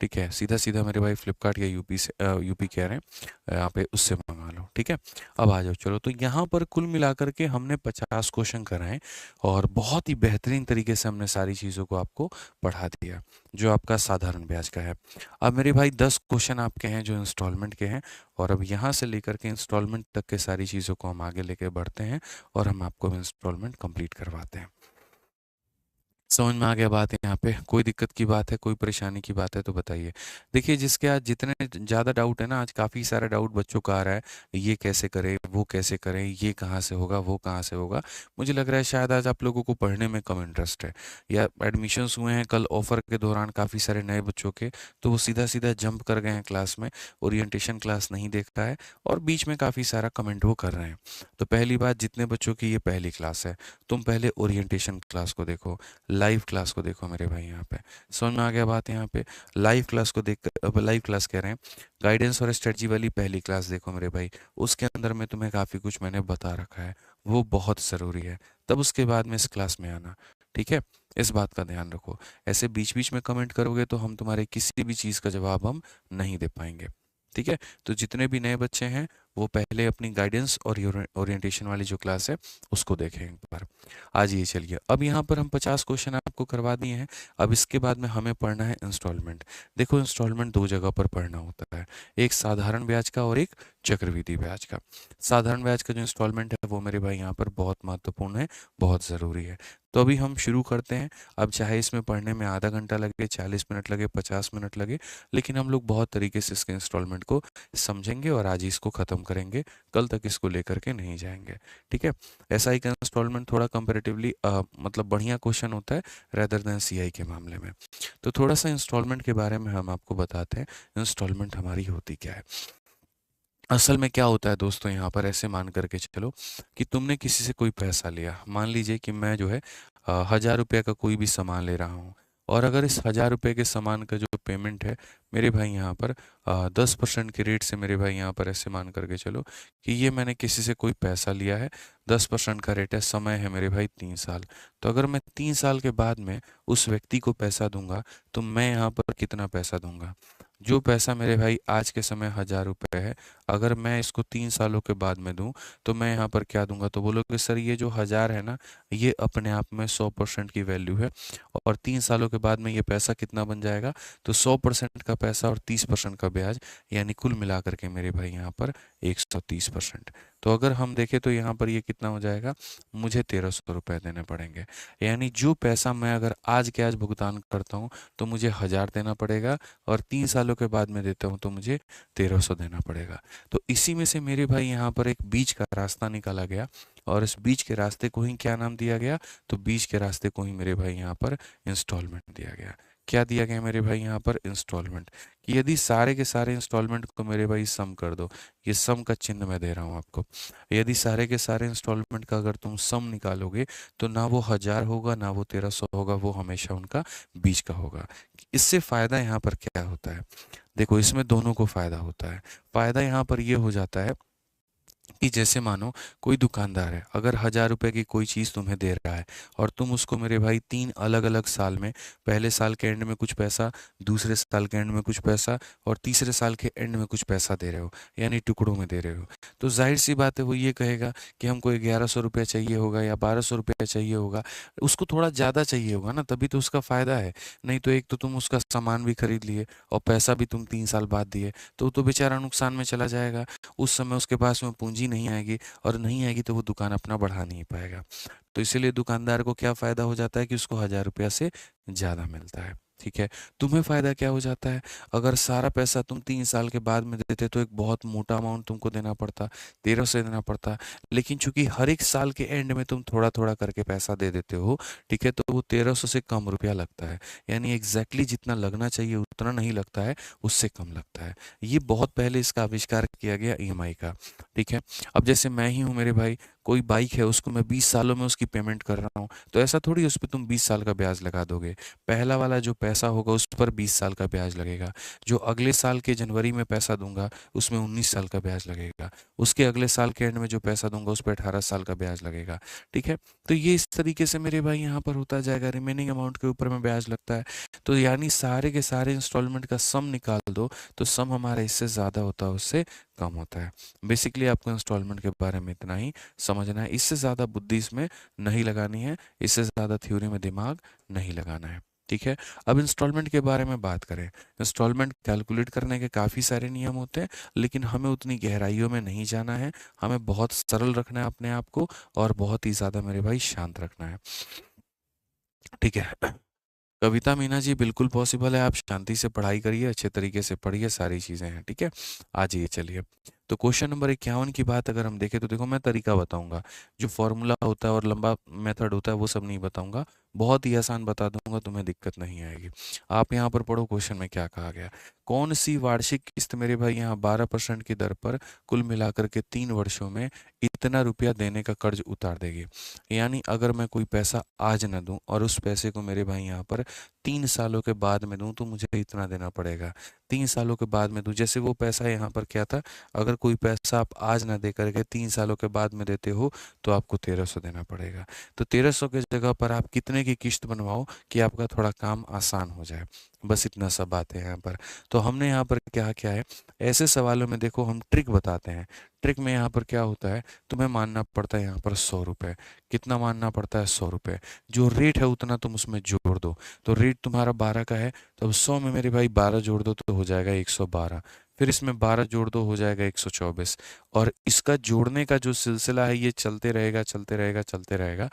ठीक है, सीधा सीधा मेरे भाई फ्लिपकार्ट या यूपी से, यूपी कह रहे हैं यहाँ पे, उससे मंगा लो। ठीक है, अब आ जाओ, चलो तो यहाँ पर कुल मिलाकर के हमने 50 क्वेश्चन कराए, और बहुत ही बेहतरीन तरीके से हमने सारी चीज़ों को आपको पढ़ा दिया, जो आपका साधारण ब्याज का है। अब मेरे भाई 10 क्वेश्चन आपके हैं जो इंस्टॉलमेंट के हैं, और अब यहाँ से लेकर के इंस्टॉलमेंट तक के सारी चीज़ों को हम आगे लेके बढ़ते हैं, और हम आपको इंस्टॉलमेंट कंप्लीट करवाते हैं। समझ में आ गया बात यहाँ पे, कोई दिक्कत की बात है, कोई परेशानी की बात है तो बताइए। देखिए, जिसके आज जितने ज़्यादा डाउट है ना, आज काफ़ी सारा डाउट बच्चों का आ रहा है, ये कैसे करें, वो कैसे करें, ये कहाँ से होगा, वो कहाँ से होगा। मुझे लग रहा है शायद आज आप लोगों को पढ़ने में कम इंटरेस्ट है, या एडमिशन्स हुए हैं कल ऑफर के दौरान काफ़ी सारे नए बच्चों के, तो वो सीधा सीधा जंप कर गए हैं क्लास में, ओरिएंटेशन क्लास नहीं देखा है, और बीच में काफ़ी सारा कमेंट वो कर रहे हैं। तो पहली बात, जितने बच्चों की ये पहली क्लास है, तुम पहले ओरिएंटेशन क्लास को देखो, लाइव क्लास को देखो मेरे भाई। यहाँ पे समझ में आ गया बात, यहाँ पे लाइव क्लास को देख, अब लाइव क्लास कह रहे हैं, गाइडेंस और स्ट्रेटजी वाली पहली क्लास देखो मेरे भाई, उसके अंदर में तुम्हें काफ़ी कुछ मैंने बता रखा है, वो बहुत ज़रूरी है, तब उसके बाद में इस क्लास में आना। ठीक है, इस बात का ध्यान रखो, ऐसे बीच बीच में कमेंट करोगे तो हम तुम्हारे किसी भी चीज़ का जवाब हम नहीं दे पाएंगे। ठीक है, तो जितने भी नए बच्चे हैं वो पहले अपनी गाइडेंस और ओरिएंटेशन वाली जो क्लास है उसको देखें एक बार। आज ये चलिए, अब यहाँ पर हम 50 क्वेश्चन आपको करवा दिए हैं। अब इसके बाद में हमें पढ़ना है इंस्टॉलमेंट। देखो, इंस्टॉलमेंट दो जगह पर पढ़ना होता है, एक साधारण ब्याज का और एक चक्रवृद्धि ब्याज का। साधारण ब्याज का जो इंस्टॉलमेंट है वो मेरे भाई यहाँ पर बहुत महत्वपूर्ण है, बहुत ज़रूरी है। तो अभी हम शुरू करते हैं। अब चाहे इसमें पढ़ने में आधा घंटा लगे, 40 मिनट लगे, 50 मिनट लगे, लेकिन हम लोग बहुत तरीके से इसके इंस्टॉलमेंट को समझेंगे और आज ही इसको ख़त्म करेंगे, कल तक इसको लेकर के नहीं जाएंगे। ठीक है, एसआई का इंस्टॉलमेंट थोड़ा कंपैरेटिवली मतलब बढ़िया क्वेश्चन होता है रेदर देन सीआई के मामले में। तो थोड़ा सा इंस्टॉलमेंट के बारे में हम आपको बताते हैं, इंस्टॉलमेंट हमारी होती क्या है। असल में क्या होता है दोस्तों, यहाँ पर ऐसे मान करके चलो कि तुमने किसी से कोई पैसा लिया, मान लीजिए कि मैं जो है 1,000 रुपये का कोई भी सामान ले रहा हूँ, और अगर इस 1,000 रुपये के सामान का जो पेमेंट है मेरे भाई यहाँ पर 10% के रेट से, मेरे भाई यहाँ पर ऐसे मान करके चलो कि ये मैंने किसी से कोई पैसा लिया है, 10% का रेट है, समय है मेरे भाई 3 साल। तो अगर मैं 3 साल के बाद में उस व्यक्ति को पैसा दूंगा, तो मैं यहाँ पर कितना पैसा दूंगा, जो पैसा मेरे भाई आज के समय 1,000 रुपये है, अगर मैं इसको 3 सालों के बाद में दूं तो मैं यहाँ पर क्या दूंगा, तो बोलोगे सर ये जो 1,000 है ना, ये अपने आप में 100% की वैल्यू है, और 3 सालों के बाद में ये पैसा कितना बन जाएगा, तो 100% का पैसा और 30% का ब्याज, यानी कुल मिलाकर के मेरे भाई यहाँ पर 130%। तो अगर हम देखें तो यहाँ पर ये कितना हो जाएगा, मुझे 1,300 रुपये देने पड़ेंगे। यानी जो पैसा मैं अगर आज के आज भुगतान करता हूँ तो मुझे 1,000 देना पड़ेगा, और 3 सालों के बाद में देता हूँ तो मुझे 1,300 देना पड़ेगा। तो इसी में से मेरे भाई यहाँ पर एक बीच का रास्ता निकाला गया, और इस बीच के रास्ते को ही क्या नाम दिया गया, तो बीच के रास्ते को ही मेरे भाई यहाँ पर इंस्टॉलमेंट दिया गया। क्या दिया गया मेरे भाई यहाँ पर, इंस्टॉलमेंट, कि यदि सारे के सारे इंस्टॉलमेंट को मेरे भाई सम कर दो, ये सम का चिन्ह मैं दे रहा हूँ आपको, यदि सारे के सारे इंस्टॉलमेंट का अगर तुम सम निकालोगे तो ना वो 1,000 होगा ना वो 1,300 होगा, वो हमेशा उनका बीच का होगा। इससे फ़ायदा यहाँ पर क्या होता है, देखो इसमें दोनों को फ़ायदा होता है। फ़ायदा यहाँ पर ये हो जाता है कि जैसे मानो कोई दुकानदार है, अगर 1,000 रुपए की कोई चीज़ तुम्हें दे रहा है और तुम उसको मेरे भाई 3 अलग अलग साल में, पहले साल के एंड में कुछ पैसा, दूसरे साल के एंड में कुछ पैसा और तीसरे साल के एंड में कुछ पैसा दे रहे हो, यानी टुकड़ों में दे रहे हो, तो जाहिर सी बात है वो ये कहेगा कि हमको 1,100 रुपया चाहिए होगा या 1,200 रुपया चाहिए होगा। उसको थोड़ा ज़्यादा चाहिए होगा ना, तभी तो उसका फ़ायदा है। नहीं तो एक तो तुम उसका सामान भी खरीद लिए और पैसा भी तुम 3 साल बाद दिए, तो वो तो बेचारा नुकसान में चला जाएगा। उस समय उसके पास में पूंजी नहीं आएगी, और नहीं आएगी तो वो दुकान अपना बढ़ा नहीं पाएगा। तो इसीलिए दुकानदार को क्या फ़ायदा हो जाता है कि उसको 1,000 रुपया से ज़्यादा मिलता है। ठीक है। तुम्हें फ़ायदा क्या हो जाता है? अगर सारा पैसा तुम 3 साल के बाद में देते तो एक बहुत मोटा अमाउंट तुमको देना पड़ता, 1,300 देना पड़ता। लेकिन चूंकि हर एक साल के एंड में तुम थोड़ा थोड़ा करके पैसा दे देते हो, ठीक है, तो वो 1,300 से कम रुपया लगता है। यानी एग्जैक्टली जितना लगना चाहिए उतना नहीं लगता है, उससे कम लगता है। ये बहुत पहले इसका आविष्कार किया गया ईएमआई का। ठीक है। अब जैसे मैं ही हूँ मेरे भाई, कोई बाइक है उसको मैं 20 सालों में उसकी पेमेंट कर रहा हूँ, तो ऐसा थोड़ी उस पर तुम 20 साल का ब्याज लगा दोगे। पहला वाला जो पैसा होगा उस पर 20 साल का ब्याज लगेगा। जो अगले साल के जनवरी में पैसा दूंगा उसमें 19 साल का ब्याज लगेगा। उसके अगले साल के एंड में जो पैसा दूंगा उस पर 18 साल का ब्याज लगेगा। ठीक है। तो ये इस तरीके से मेरे भाई यहाँ पर होता जाएगा, रिमेनिंग अमाउंट के ऊपर में ब्याज लगता है। तो यानी सारे के सारे इंस्टॉलमेंट का सम निकाल दो तो सम हमारा इससे ज़्यादा होता है, उससे कम होता है। बेसिकली आपको इंस्टॉलमेंट के बारे में इतना ही समझना है, इससे ज़्यादा बुद्धि इसमें नहीं लगानी है, इससे ज़्यादा थ्योरी में दिमाग नहीं लगाना है। ठीक है। अब इंस्टॉलमेंट के बारे में बात करें। इंस्टॉलमेंट कैलकुलेट करने के काफ़ी सारे नियम होते हैं, लेकिन हमें उतनी गहराइयों में नहीं जाना है। हमें बहुत सरल रखना है अपने आप को, और बहुत ही ज़्यादा मेरे भाई शांत रखना है। ठीक है। कविता मीना जी, बिल्कुल पॉसिबल है। आप शांति से पढ़ाई करिए, अच्छे तरीके से पढ़िए, सारी चीज़ें हैं। ठीक है। आ जाइए चलिए। तो क्वेश्चन नंबर 51 की बात अगर हम देखें तो देखो, मैं तरीका बताऊंगा। जो फॉर्मूला होता है और लंबा मेथड होता है वो सब नहीं बताऊंगा, बहुत ही आसान बता दूंगा, तुम्हें दिक्कत नहीं आएगी। आप यहाँ पर पढ़ो क्वेश्चन में क्या कहा गया। कौन सी वार्षिक किस्त मेरे भाई यहाँ 12% की दर पर कुल मिलाकर के 3 वर्षों में इतना रुपया देने का कर्ज उतार देगी। यानी अगर मैं कोई पैसा आज न दूं और उस पैसे को मेरे भाई यहाँ पर 3 सालों के बाद में दूं तो मुझे इतना देना पड़ेगा। 3 सालों के बाद में दूं, जैसे वो पैसा यहाँ पर क्या था, अगर कोई पैसा आप आज ना दे करके 3 सालों के बाद में देते हो तो आपको 1,300 देना पड़ेगा। तो 1,300 के जगह पर आप कितने की किस्त बनवाओ कि आपका थोड़ा काम आसान हो जाए। बस इतना सब बात है यहाँ पर। तो हमने यहाँ पर क्या क्या है, ऐसे सवालों में देखो हम ट्रिक बताते हैं। ट्रिक में यहाँ पर क्या होता है, तुम्हें मानना पड़ता है यहाँ पर 100 रुपये। कितना मानना पड़ता है? 100 रुपये। जो रेट है उतना तुम उसमें जोड़ दो। तो रेट तुम्हारा 12 का है, तो अब 100 में मेरे भाई 12 जोड़ दो तो हो जाएगा 112। फिर इसमें 12 जोड़ दो हो जाएगा 124। और इसका जोड़ने का जो सिलसिला है ये चलते रहेगा चलते रहेगा चलते रहेगा।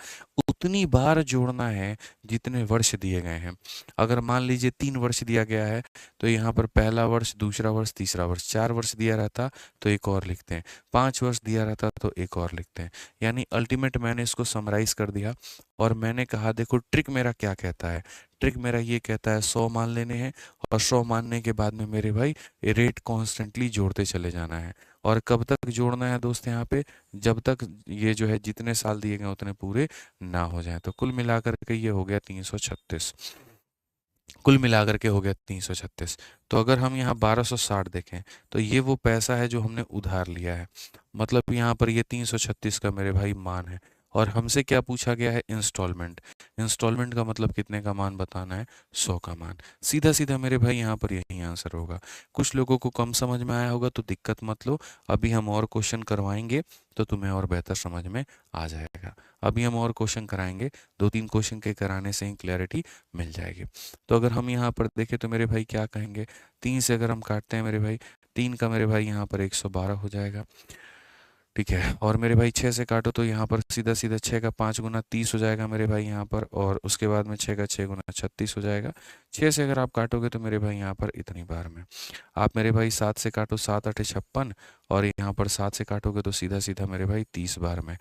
उतनी बार जोड़ना है जितने वर्ष दिए गए हैं। अगर मान लीजिए 3 वर्ष दिया गया है, तो यहाँ पर पहला वर्ष, दूसरा वर्ष, तीसरा वर्ष, 4 वर्ष दिया रहता तो एक और लिखते हैं, 5 वर्ष दिया रहता तो एक और लिखते हैं। यानी अल्टीमेट मैंने इसको समराइज कर दिया और मैंने कहा देखो ट्रिक मेरा क्या कहता है। ट्रिक मेरा ये कहता है 100 मान लेने हैं, और 100 मानने के बाद में मेरे भाई रेट कॉन्स्टेंटली जोड़ते चले जाना है। और कब तक जोड़ना है दोस्त यहाँ पे, जब तक ये जो है जितने साल दिए गए उतने पूरे ना हो जाए। तो कुल मिलाकर के ये हो गया 336। कुल मिलाकर के हो गया 336। तो अगर हम यहाँ 1260 देखें तो ये वो पैसा है जो हमने उधार लिया है। मतलब यहाँ पर ये 336 का मेरे भाई मान है। और हमसे क्या पूछा गया है? इंस्टॉलमेंट। इंस्टॉलमेंट का मतलब कितने का मान बताना है? 100 का मान। सीधा सीधा मेरे भाई यहाँ पर यही आंसर होगा। कुछ लोगों को कम समझ में आया होगा तो दिक्कत मत लो, अभी हम और क्वेश्चन करवाएंगे तो तुम्हें और बेहतर समझ में आ जाएगा। अभी हम और क्वेश्चन कराएंगे, 2-3 क्वेश्चन के कराने से ही क्लैरिटी मिल जाएगी। तो अगर हम यहाँ पर देखें तो मेरे भाई क्या कहेंगे, 3 से अगर हम काटते हैं मेरे भाई, 3 का मेरे भाई यहाँ पर 112 हो जाएगा। ठीक है। और मेरे भाई 6 से काटो तो यहाँ पर सीधा सीधा 6 का 5 गुना 30 हो जाएगा मेरे भाई यहाँ पर, और उसके बाद में 6 का 6 गुना 36 हो जाएगा। 6 से अगर आप काटोगे तो मेरे भाई यहाँ पर इतनी बार में। आप मेरे भाई 7 से काटो, 7 8 56, और यहाँ पर 7 से काटोगे तो सीधा सीधा मेरे भाई 30 बार में।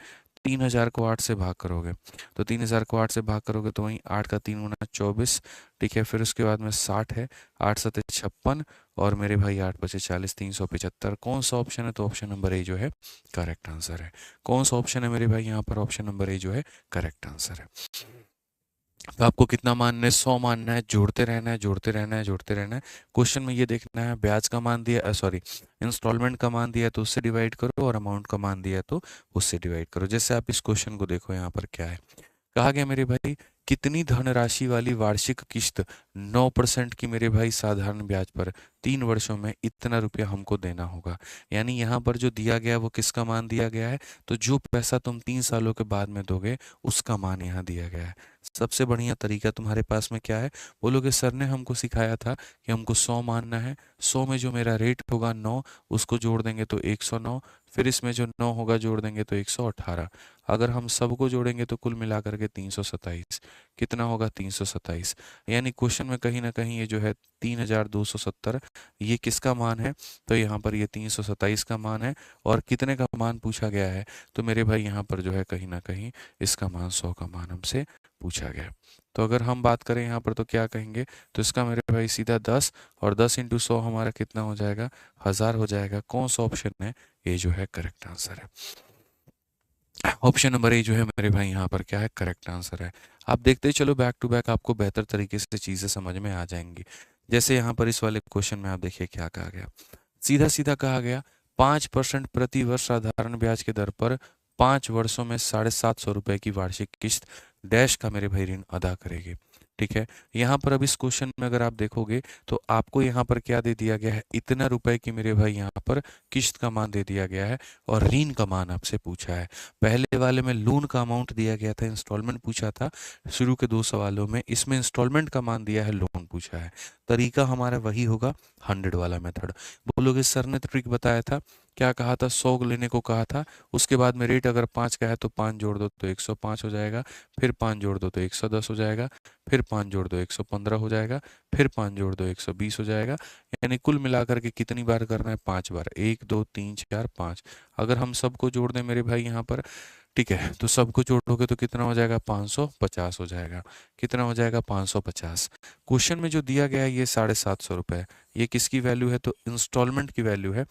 3,000 को 8 से भाग करोगे तो 3,000 को 8 से भाग करोगे तो वहीं 8 का 3 गुना 24। ठीक है। फिर उसके बाद में 60 है, 8 7 56, और मेरे भाई 8 बचे 40, 375। कौन सा ऑप्शन है? तो ऑप्शन नंबर ए जो है करेक्ट आंसर है। कौन सा ऑप्शन है मेरे भाई यहाँ पर? ऑप्शन नंबर ए जो है करेक्ट आंसर है। तो आपको कितना मानना है, 100 मानना है, जोड़ते रहना है, जोड़ते रहना है, जोड़ते रहना है। क्वेश्चन में ये देखना है ब्याज का मान दिया, सॉरी, इंस्टॉलमेंट का मान दिया है तो उससे डिवाइड करो, और अमाउंट का मान दिया है तो उससे डिवाइड करो। जैसे आप इस क्वेश्चन को देखो, यहाँ पर क्या है, कहा गया मेरे भाई कितनी धनराशि वाली वार्षिक किस्त 9% की मेरे भाई साधारण ब्याज पर 3 वर्षों में इतना रुपया हमको देना होगा। यानी यहाँ पर जो दिया गया है वो किसका मान दिया गया है, तो जो पैसा तुम 3 सालों के बाद में दोगे उसका मान यहाँ दिया गया है। सबसे बढ़िया तरीका तुम्हारे पास में क्या है, बोलोगे सर ने हमको सिखाया था कि हमको 100 मानना है, 100 में जो मेरा रेट होगा 9, उसको जोड़ देंगे तो 109, फिर इसमें जो 9 होगा जोड़ देंगे तो 118। अगर हम सबको जोड़ेंगे तो कुल मिलाकर के 327, कितना होगा 327। यानी क्वेश्चन में कहीं ना कहीं ये जो है 3270, ये किसका मान है, तो यहाँ पर ये 327 का मान है। और कितने का मान पूछा गया है, तो मेरे भाई यहाँ पर जो है कहीं ना कहीं इसका मान 100 का मान हमसे पूछा गया। तो अगर हम बात करें यहाँ पर तो क्या कहेंगे, तो इसका मेरे भाई सीधा 10, और 10 × 100 हमारा कितना हो जाएगा, 1000 हो जाएगा। कौन सा ऑप्शन है, ये जो है करेक्ट आंसर है। ऑप्शन नंबर ए जो है मेरे भाई यहाँ पर क्या है, करेक्ट आंसर है। आप देखते चलो बैक टू बैक, आपको बेहतर तरीके से चीज़ें समझ में आ जाएंगी। जैसे यहाँ पर इस वाले क्वेश्चन में आप देखिए क्या कहा गया, सीधा सीधा कहा गया 5% प्रति वर्ष साधारण ब्याज की दर पर 5 वर्षों में 750 रुपए की वार्षिक किस्त डैश का मेरे भाई ऋण अदा करेगी। ठीक है, यहाँ पर अब इस क्वेश्चन में अगर आप देखोगे तो आपको यहाँ पर क्या दे दिया गया है, इतना रुपए की मेरे भाई यहाँ पर किस्त का मान दे दिया गया है, और ऋण का मान आपसे पूछा है। पहले वाले में लोन का अमाउंट दिया गया था, इंस्टॉलमेंट पूछा था शुरू के 2 सवालों में, इसमें इंस्टॉलमेंट का मान दिया है, लोन पूछा है। तरीका हमारा वही होगा, 100 वाला मेथड। बोलोगे सर ने ट्रिक बताया था, क्या कहा था, 100 लेने को कहा था, उसके बाद में रेट अगर 5 का है तो 5 जोड़ दो तो 105 हो जाएगा, फिर 5 जोड़ दो तो 110 हो जाएगा, फिर 5 जोड़ दो 115 हो जाएगा, फिर 5 जोड़ दो 120 हो जाएगा। यानी कुल मिलाकर के कितनी बार करना है, 5 बार, 1 2 3 4 5। अगर हम सबको जोड़ दें मेरे भाई यहाँ पर, ठीक है, तो सबको जोड़ोगे तो कितना हो जाएगा, 550 हो जाएगा। कितना हो जाएगा, 550। क्वेश्चन में जो दिया गया है ये 750 रुपये, ये किसकी वैल्यू है, तो इंस्टॉलमेंट की वैल्यू है।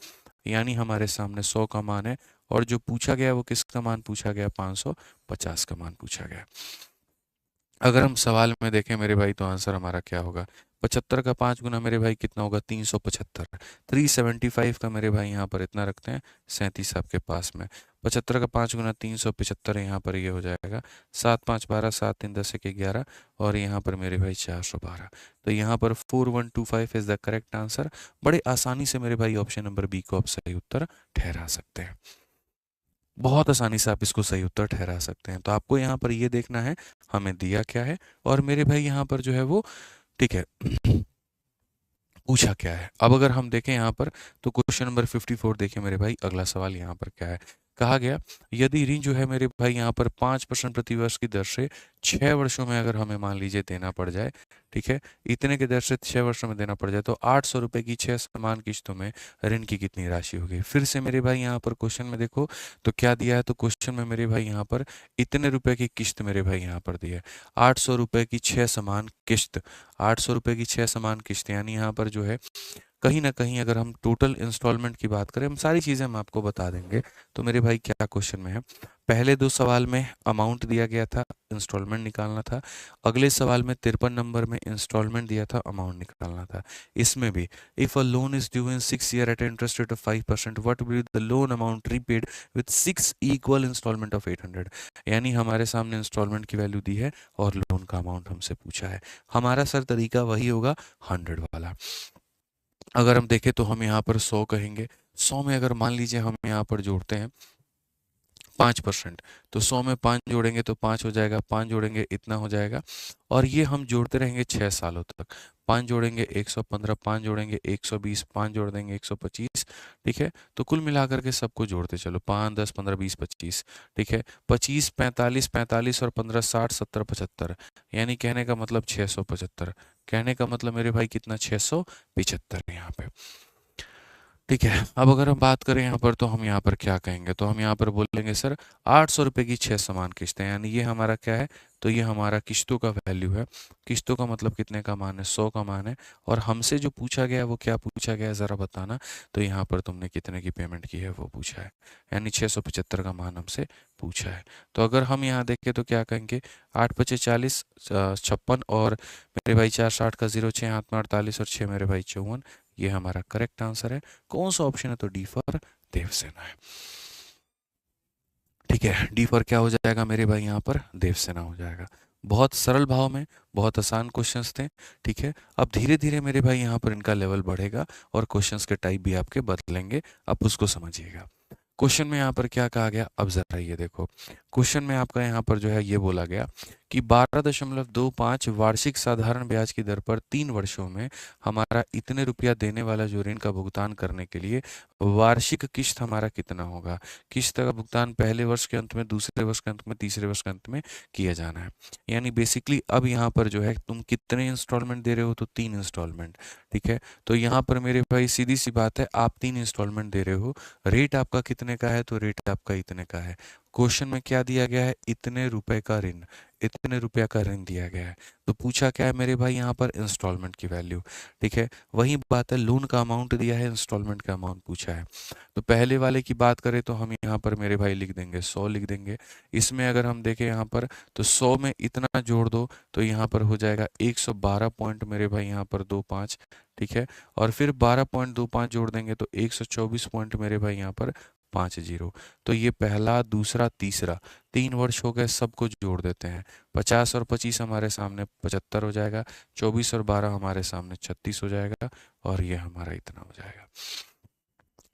यानी हमारे सामने 100 का मान है, और जो पूछा गया वो किसका मान पूछा गया, 550 का मान पूछा गया। अगर हम सवाल में देखें मेरे भाई तो आंसर हमारा क्या होगा, 75 का 5 गुना मेरे भाई कितना होगा, 375। 375 का मेरे भाई यहाँ पर इतना रखते हैं, 37 आपके पास में। 75 का 5 गुना 375, यहाँ पर ये हो जाएगा 7 5 12, 7 3 10 1 11, और यहाँ पर मेरे भाई 412। तो यहाँ पर 4125 इज द करेक्ट आंसर। बड़े आसानी से मेरे भाई ऑप्शन नंबर बी को आप सही उत्तर ठहरा सकते हैं, बहुत आसानी से आप इसको सही उत्तर ठहरा सकते हैं। तो आपको यहाँ पर ये देखना है हमें दिया क्या है, और मेरे भाई यहाँ पर जो है वो, ठीक है, पूछा क्या है। अब अगर हम देखें यहाँ पर तो क्वेश्चन नंबर 54 देखिए मेरे भाई, अगला सवाल यहाँ पर क्या है, कहा गया यदि ऋण जो है मेरे भाई यहाँ पर 5% प्रति वर्ष की दर से 6 वर्षों में अगर हमें मान लीजिए देना पड़ जाए, ठीक है, इतने के दर से 6 वर्षों में देना पड़ जाए, तो 800 रुपये की 6 समान किस्तों में ऋण की कितनी राशि होगी। फिर से मेरे भाई यहाँ पर क्वेश्चन में देखो तो क्या दिया है, तो क्वेश्चन में मेरे भाई यहाँ पर इतने रुपए की किस्त मेरे भाई यहाँ पर दी है, 800 रुपये की 6 समान किस्त। 800 रुपये की 6 समान किस्त, यानी यहाँ पर जो है कहीं ना कहीं अगर हम टोटल इंस्टॉलमेंट की बात करें, हम सारी चीज़ें हम आपको बता देंगे। तो मेरे भाई क्या क्वेश्चन में है, पहले 2 सवाल में अमाउंट दिया गया था, इंस्टॉलमेंट निकालना था। अगले सवाल में 53 नंबर में इंस्टॉलमेंट दिया था, अमाउंट निकालना था। इसमें भी if a loan is due in 6 year at interest rate of 5%, what will the loan amount repaid with 6 equal instalment of 800। यानी हमारे सामने इंस्टॉलमेंट की वैल्यू दी है और लोन का अमाउंट हमसे पूछा है। हमारा सर तरीका वही होगा, 100 वाला। अगर हम देखें तो हम यहाँ पर 100 कहेंगे, 100 में अगर मान लीजिए हम यहाँ पर जोड़ते हैं 5%, तो 100 में 5 जोड़ेंगे तो 5 हो जाएगा, 5 जोड़ेंगे इतना हो जाएगा, और ये हम जोड़ते रहेंगे 6 सालों तक। 5 जोड़ेंगे 115, 5 जोड़ेंगे 120, 5 जोड़ देंगे 125। ठीक है, तो कुल मिलाकर के सबको जोड़ते चलो, 5 10 15 20 25। ठीक है, 25 45 45 और 15 60 70 75, यानी कहने का मतलब 675। कहने का मतलब मेरे भाई कितना, 675 यहाँ पे। ठीक है, अब अगर हम बात करें यहाँ पर तो हम यहाँ पर क्या कहेंगे, तो हम यहाँ पर बोलेंगे सर 800 रुपये की 6 समान किस्तें, यानी ये हमारा क्या है, तो ये हमारा किस्तों का वैल्यू है। किस्तों का मतलब कितने का मान है, 100 का मान है। और हमसे जो पूछा गया है वो क्या पूछा गया है ज़रा बताना। तो यहाँ पर तुमने कितने की पेमेंट की है वो पूछा है, यानी 675 का मान हमसे पूछा है। तो अगर हम यहाँ देखें तो क्या कहेंगे, 8 × 5 = 40, 56, और मेरे भाई 4 × 8 = 0, 6 × 8 = 48, और 6 मेरे भाई 54। ये हमारा करेक्ट आंसर है। कौन सा ऑप्शन है, तो डी फॉर देवसेना है। ठीक है, डी फॉर क्या हो जाएगा मेरे भाई, यहाँ पर देवसेना हो जाएगा। बहुत सरल भाव में, बहुत आसान क्वेश्चंस थे। ठीक है, अब धीरे धीरे मेरे भाई यहाँ पर इनका लेवल बढ़ेगा और क्वेश्चंस के टाइप भी आपके बदलेंगे, आप उसको समझिएगा। क्वेश्चन में यहाँ पर क्या कहा गया, अब जरा ये देखो। क्वेश्चन में आपका यहाँ पर जो है ये बोला गया कि 12.25 वार्षिक साधारण ब्याज की दर पर 3 वर्षों में हमारा इतने रुपया देने वाला जो ऋण का भुगतान करने के लिए वार्षिक किस्त हमारा कितना होगा। किस्त का भुगतान पहले वर्ष के अंत में, दूसरे वर्ष के अंत में, तीसरे वर्ष के अंत में किया जाना है। यानी बेसिकली अब यहाँ पर जो है तुम कितने इंस्टॉलमेंट दे रहे हो, तो 3 इंस्टॉलमेंट। ठीक है, तो यहाँ पर मेरे भाई सीधी सी बात है, आप 3 इंस्टॉलमेंट दे रहे हो। रेट आपका कितने का है, तो रेट आपका इतने का है। क्वेश्चन में क्या दिया गया है, इतने रुपए का ऋण, इतने रुपया का ऋण दिया गया है। तो पूछा क्या है मेरे भाई, यहाँ पर इंस्टॉलमेंट की वैल्यू। ठीक है, वही बात है, लोन का अमाउंट दिया है, इंस्टॉलमेंट का अमाउंट पूछा है। तो पहले वाले की बात करें तो हम यहाँ पर मेरे भाई लिख देंगे 100, लिख देंगे। इसमें अगर हम देखें यहाँ पर, तो 100 में इतना जोड़ दो तो यहाँ पर हो जाएगा 112 पॉइंट मेरे भाई यहाँ पर 25। ठीक है, और फिर 12.25 जोड़ देंगे तो 124 पॉइंट मेरे भाई यहाँ पर 50। तो ये पहला, दूसरा, तीसरा, 3 वर्ष हो गए, सबको जोड़ देते हैं। 50 और 25 हमारे सामने 75 हो जाएगा, 24 और 12 हमारे सामने 36 हो जाएगा, और ये हमारा इतना हो जाएगा।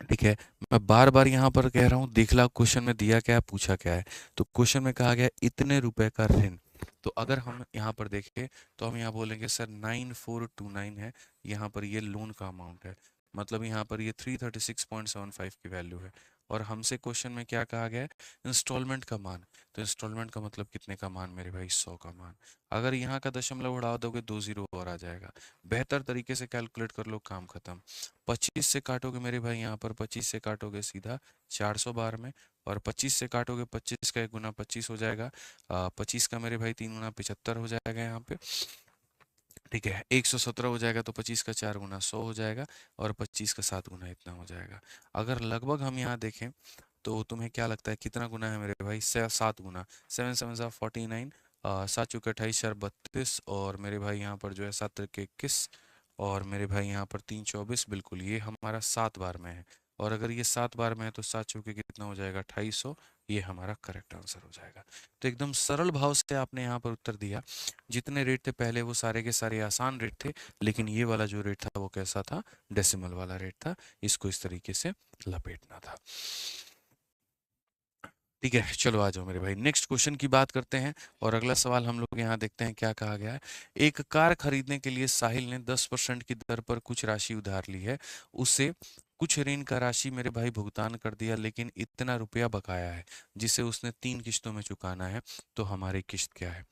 ठीक है, मैं बार बार यहाँ पर कह रहा हूँ, देख ला क्वेश्चन में दिया क्या है, पूछा क्या है। तो क्वेश्चन में कहा गया इतने रुपए का ऋण। तो अगर हम यहाँ पर देखें तो हम यहाँ बोलेंगे सर 9429 है, यहाँ पर ये लोन का अमाउंट है, मतलब यहाँ पर ये 336.75 की वैल्यू है। और हमसे क्वेश्चन में क्या कहा गया है, इंस्टॉलमेंट का मान। तो इंस्टॉलमेंट का मतलब कितने का मान मेरे भाई, 100 का मान। अगर यहाँ का दशमलव उड़ा दोगे 2 जीरो और आ जाएगा। बेहतर तरीके से कैलकुलेट कर लो, काम खत्म। 25 से काटोगे मेरे भाई, यहाँ पर 25 से काटोगे सीधा 400 बार में, और 25 से काटोगे 25 का 1 × 25 हो जाएगा। 25 का मेरे भाई 3 × 75 हो जाएगा यहाँ पे। ठीक है, 117 हो जाएगा, तो 25 का 4 × 100 हो जाएगा, और 25 का 7 गुना इतना हो जाएगा। अगर लगभग हम यहाँ देखें तो तुम्हें क्या लगता है कितना गुना है मेरे भाई, 7 गुना। 7 7 = 49, 7 × 28 = 32, और मेरे भाई यहाँ पर जो है 7 × 21, और मेरे भाई यहाँ पर 3 × 24, बिल्कुल ये हमारा 7 बार में है। और अगर ये 7 बार में है तो 7 × 4 कितना हो जाएगा, 2800। ये हमारा करेक्ट आंसर हो जाएगा। तो एकदम सरल भाव से आपने यहाँ पर उत्तर दिया। जितने रेट थे पहले वो सारे के सारे आसान रेट थे, लेकिन ये वाला जो रेट था वो कैसा था, डेसिमल वाला रेट था। इसको इस तरीके से लपेटना था। ठीक है, चलो आ जाओ मेरे भाई, नेक्स्ट क्वेश्चन की बात करते हैं। और अगला सवाल हम लोग यहाँ देखते हैं क्या कहा गया है। एक कार खरीदने के लिए साहिल ने 10% की दर पर कुछ राशि उधार ली है। उसे कुछ ऋण का राशि मेरे भाई भुगतान कर दिया, लेकिन इतना रुपया बकाया है जिसे उसने 3 किस्तों में चुकाना है। तो हमारी किस्त क्या है।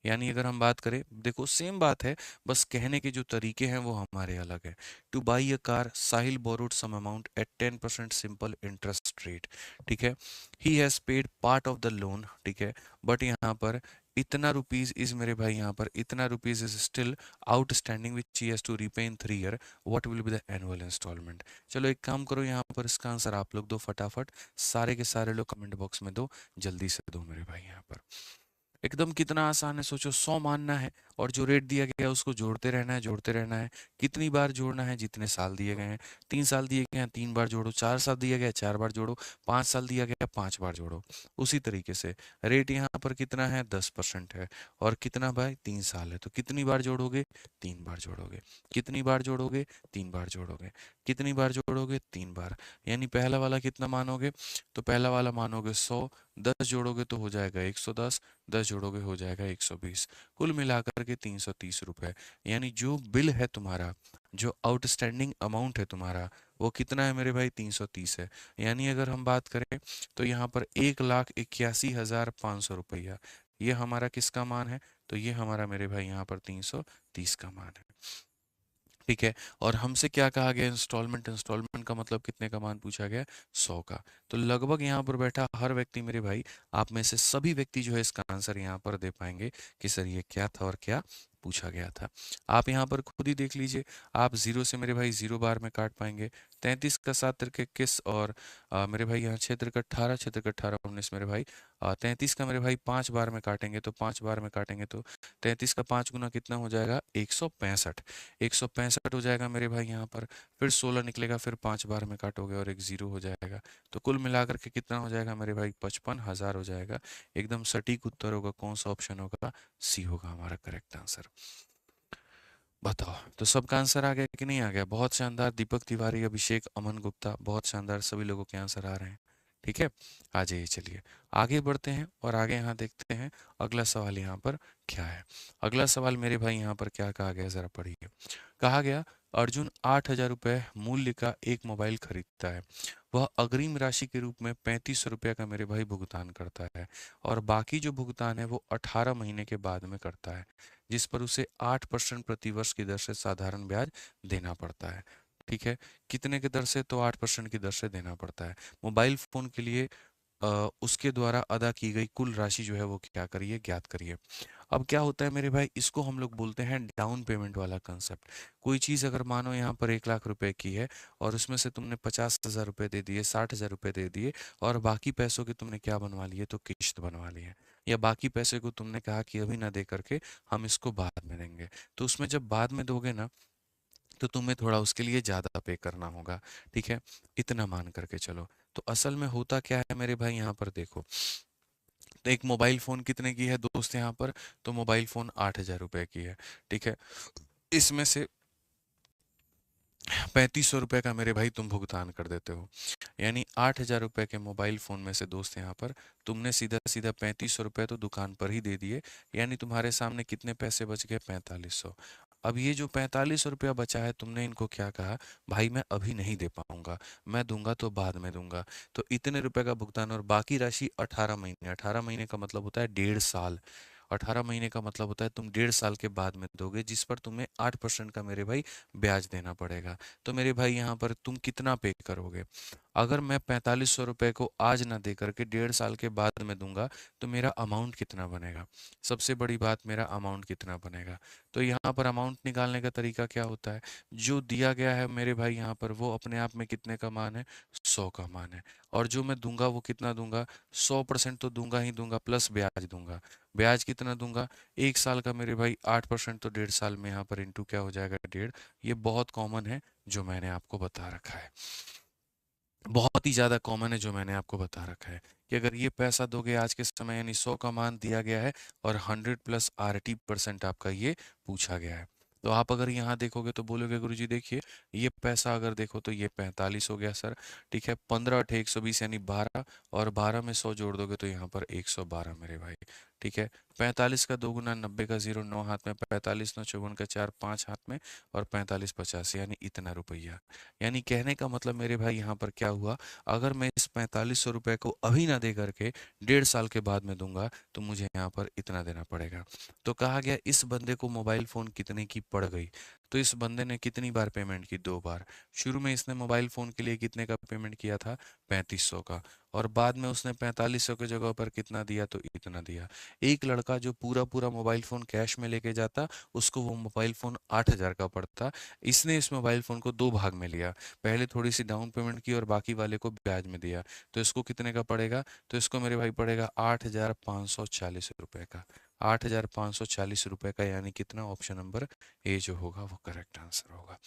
यानी अगर हम बात करें, देखो सेम बात है, बस कहने के जो तरीके हैं वो हमारे अलग है। To buy a car, Sahil borrowed some amount at 10% simple interest rate. ठीक है, he has paid part of the loan. ठीक है, बट यहाँ पर इतना रुपीज इज मेरे भाई, यहाँ पर इतना rupees is still outstanding which he has to repay in 3 year. What will be the annual instalment. चलो एक काम करो, यहाँ पर इसका आंसर आप लोग दो फटाफट, सारे के सारे लोग कमेंट बॉक्स में दो, जल्दी से दो मेरे भाई। यहाँ पर एकदम कितना आसान है, सोचो 100 मानना है, और जो रेट दिया गया है उसको जोड़ते रहना है, जोड़ते रहना है। कितनी बार जोड़ना है, जितने साल दिए गए हैं। 3 साल दिए गए हैं, 3 बार जोड़ो। 4 साल दिया गया है, 4 बार जोड़ो। 5 साल दिया गया है, 5 बार जोड़ो। उसी तरीके से रेट यहाँ पर कितना है, 10% है, और कितना भाई, 3 साल है, तो कितनी बार जोड़ोगे, 3 बार जोड़ोगे। कितनी बार जोड़ोगे, 3 बार जोड़ोगे। कितनी बार जोड़ोगे, 3 बार। यानी पहला वाला कितना मानोगे, तो पहला वाला मानोगे 100, 10 जोड़ोगे तो हो जाएगा 110, 10 जोड़ोगे हो जाएगा 120, कुल मिलाकर के 330 रुपए। यानी जो बिल है तुम्हारा, जो आउटस्टैंडिंग अमाउंट है तुम्हारा, वो कितना है मेरे भाई, 330 है। यानी अगर हम बात करें तो यहाँ पर 1,81,500 रुपया, ये हमारा किसका मान है, तो ये हमारा मेरे भाई यहाँ पर 330 का मान है। ठीक है। और हमसे क्या कहा गया, इंस्टॉलमेंट, इंस्टॉलमेंट का मतलब कितने का मान पूछा गया, 100 का। तो लगभग यहाँ पर बैठा हर व्यक्ति मेरे भाई, आप में से सभी व्यक्ति जो है इसका आंसर यहाँ पर दे पाएंगे कि सर ये क्या था और क्या पूछा गया था। आप यहाँ पर खुद ही देख लीजिए, आप जीरो से मेरे भाई जीरो बार में काट पाएंगे। 33 का 7 तिरके 21, और मेरे भाई यहाँ 6 तिरके 18, 6 तिरके 18 19 मेरे भाई। 33 का मेरे भाई 5 बार में काटेंगे, तो 5 बार में काटेंगे तो 33 का 5 गुना कितना हो जाएगा, 165। 165 हो जाएगा मेरे भाई यहाँ पर। फिर 16 निकलेगा, फिर 5 बार में काटोगे और एक जीरो हो जाएगा। तो कुल मिलाकर के कितना हो जाएगा मेरे भाई, 55,000 हो जाएगा। एकदम सटीक उत्तर होगा, कौन सा ऑप्शन होगा, सी होगा हमारा करेक्ट आंसर। बताओ, तो सबका आंसर आ गया कि नहीं आ गया? बहुत शानदार, दीपक तिवारी, अभिषेक, अमन गुप्ता, बहुत शानदार, सभी लोगों के आंसर आ रहे हैं। ठीक है, आ जाइए, चलिए आगे बढ़ते हैं और आगे यहाँ देखते हैं अगला सवाल यहाँ पर क्या है। अगला सवाल मेरे भाई यहाँ पर क्या कहा गया, जरा पढ़िए। कहा गया, अर्जुन 8,000 रुपये मूल्य का एक मोबाइल खरीदता है। वह अग्रिम राशि के रूप में 3500 रुपये का मेरे भाई भुगतान करता है, और बाकी जो भुगतान है वो 18 महीने के बाद में करता है, जिस पर उसे 8% प्रतिवर्ष की दर से साधारण ब्याज देना पड़ता है। ठीक है, कितने की दर से, तो 8% की दर से देना पड़ता है। मोबाइल फोन के लिए उसके द्वारा अदा की गई कुल राशि जो है वो क्या करिए, ज्ञात करिए। अब क्या होता है मेरे भाई, इसको हम लोग बोलते हैं डाउन पेमेंट वाला कंसेप्ट। कोई चीज़ अगर मानो यहाँ पर 1 लाख रुपए की है, और उसमें से तुमने 50,000 रुपये दे दिए, 60,000 रुपये दे दिए, और बाकी पैसों की तुमने क्या बनवा लिए, तो किश्त बनवा ली है। या बाकी पैसे को तुमने कहा कि अभी ना दे करके हम इसको बाद में देंगे। तो उसमें जब बाद में दोगे ना, तो तुम्हें थोड़ा उसके लिए ज़्यादा पे करना होगा। ठीक है, इतना मान करके चलो। तो असल में होता क्या है मेरे भाई, यहाँ पर देखो, तो एक मोबाइल फ़ोन कितने की है दोस्त यहाँ पर, तो मोबाइल फ़ोन 8,000 रुपये की है। ठीक है, इसमें से 3500 रुपये का मेरे भाई तुम भुगतान कर देते हो। यानी 8,000 रुपये के मोबाइल फ़ोन में से दोस्त यहाँ पर तुमने सीधा सीधा 3500 रुपये तो दुकान पर ही दे दिए। यानी तुम्हारे सामने कितने पैसे बच गए, 4500। अब ये जो 4500 रुपया बचा है, तुमने इनको क्या कहा, भाई मैं अभी नहीं दे पाऊंगा, मैं दूंगा तो बाद में दूंगा। तो इतने रुपए का भुगतान, और बाकी राशि 18 महीने, 18 महीने का मतलब होता है 1.5 साल। 18 महीने का मतलब होता है तुम 1.5 साल के बाद में दोगे, जिस पर तुम्हें 8% का मेरे भाई ब्याज देना पड़ेगा। तो मेरे भाई यहाँ पर तुम कितना पे करोगे? अगर मैं 4500 रुपये को आज ना दे करके 1.5 साल के बाद में दूंगा, तो मेरा अमाउंट कितना बनेगा? सबसे बड़ी बात, मेरा अमाउंट कितना बनेगा? तो यहाँ पर अमाउंट निकालने का तरीका क्या होता है, जो दिया गया है मेरे भाई यहाँ पर, वो अपने आप में कितने का मान है, 100 का मान है। और जो मैं दूंगा वो कितना दूंगा, 100% तो दूंगा ही दूंगा, प्लस ब्याज दूंगा। ब्याज कितना दूंगा, 1 साल का मेरे भाई, 8% तो 1.5 साल में यहाँ पर इंटू क्या हो जाएगा, 1.5। ये बहुत कॉमन है जो मैंने आपको बता रखा है, बहुत ही ज़्यादा कॉमन है जो मैंने आपको बता रखा है, कि अगर ये पैसा दोगे आज के समय, यानी 100 का मान दिया गया है, और 100+RT% आपका ये पूछा गया है। तो आप अगर यहाँ देखोगे तो बोलोगे गुरुजी देखिए, ये पैसा अगर देखो तो ये 45 हो गया सर। ठीक है, 15 × 8 = 120 यानी 12, और 12 में 100 जोड़ दोगे तो यहाँ पर 112 मेरे भाई। ठीक है, 45 का 2 गुना, 90 का 0, 9 हाथ में, 45 9 54 का 4, 5 हाथ में, और 45 50, यानी इतना रुपया। यानी कहने का मतलब मेरे भाई यहाँ पर क्या हुआ, अगर मैं इस 4500 रुपये को अभी ना दे करके 1.5 साल के बाद में दूंगा, तो मुझे यहाँ पर इतना देना पड़ेगा। तो कहा गया, इस बंदे को मोबाइल फ़ोन कितने की पड़ गई, तो इस बंदे ने कितनी बार पेमेंट की, 2 बार। शुरू में इसने मोबाइल फ़ोन के लिए कितने का पेमेंट किया था, 3500 का, और बाद में उसने 4500 की जगह पर कितना दिया, तो इतना दिया। एक लड़का जो पूरा पूरा मोबाइल फ़ोन कैश में लेके जाता, उसको वो मोबाइल फ़ोन 8,000 का पड़ता। इसने इस मोबाइल फ़ोन को 2 भाग में लिया, पहले थोड़ी सी डाउन पेमेंट की और बाकी वाले को ब्याज में दिया। तो इसको कितने का पड़ेगा, तो इसको मेरे भाई पड़ेगा 8,540 रुपये का। 8,540 रुपये का, यानी कितना, ऑप्शन नंबर ए जो होगा वो करेक्ट आंसर होगा।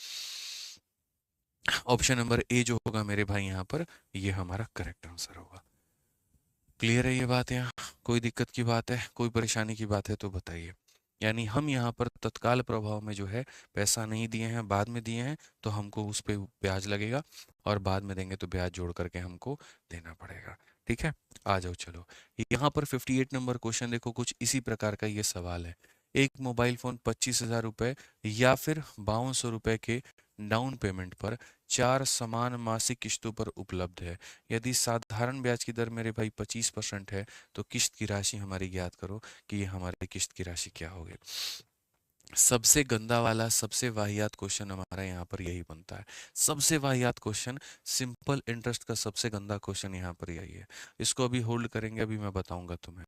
ऑप्शन नंबर ए जो होगा मेरे भाई यहाँ पर, ये हमारा करेक्ट आंसर होगा। क्लियर है ये बात? यहाँ कोई दिक्कत की बात है, कोई परेशानी की बात है तो बताइए। यानी हम यहाँ पर तत्काल प्रभाव में जो है पैसा नहीं दिए हैं, बाद में दिए हैं, तो हमको उस पे ब्याज लगेगा, और बाद में देंगे तो ब्याज जोड़ करके हमको देना पड़ेगा। ठीक है, आ जाओ चलो। यहाँ पर 58 नंबर क्वेश्चन देखो, कुछ इसी प्रकार का ये सवाल है। एक मोबाइल फोन 25,000 रुपये या फिर 5200 रुपये के डाउन पेमेंट पर 4 समान मासिक किस्तों पर उपलब्ध है। यदि साधारण ब्याज की दर मेरे भाई 25% है, तो किस्त की राशि हमारी ज्ञात करो कि ये हमारी किस्त की राशि क्या होगी। सबसे गंदा वाला, सबसे वाहियात क्वेश्चन हमारा यहाँ पर यही बनता है। सबसे वाहियात क्वेश्चन, सिंपल इंटरेस्ट का सबसे गंदा क्वेश्चन यहाँ पर यही है। इसको अभी होल्ड करेंगे, अभी मैं बताऊंगा तुम्हें।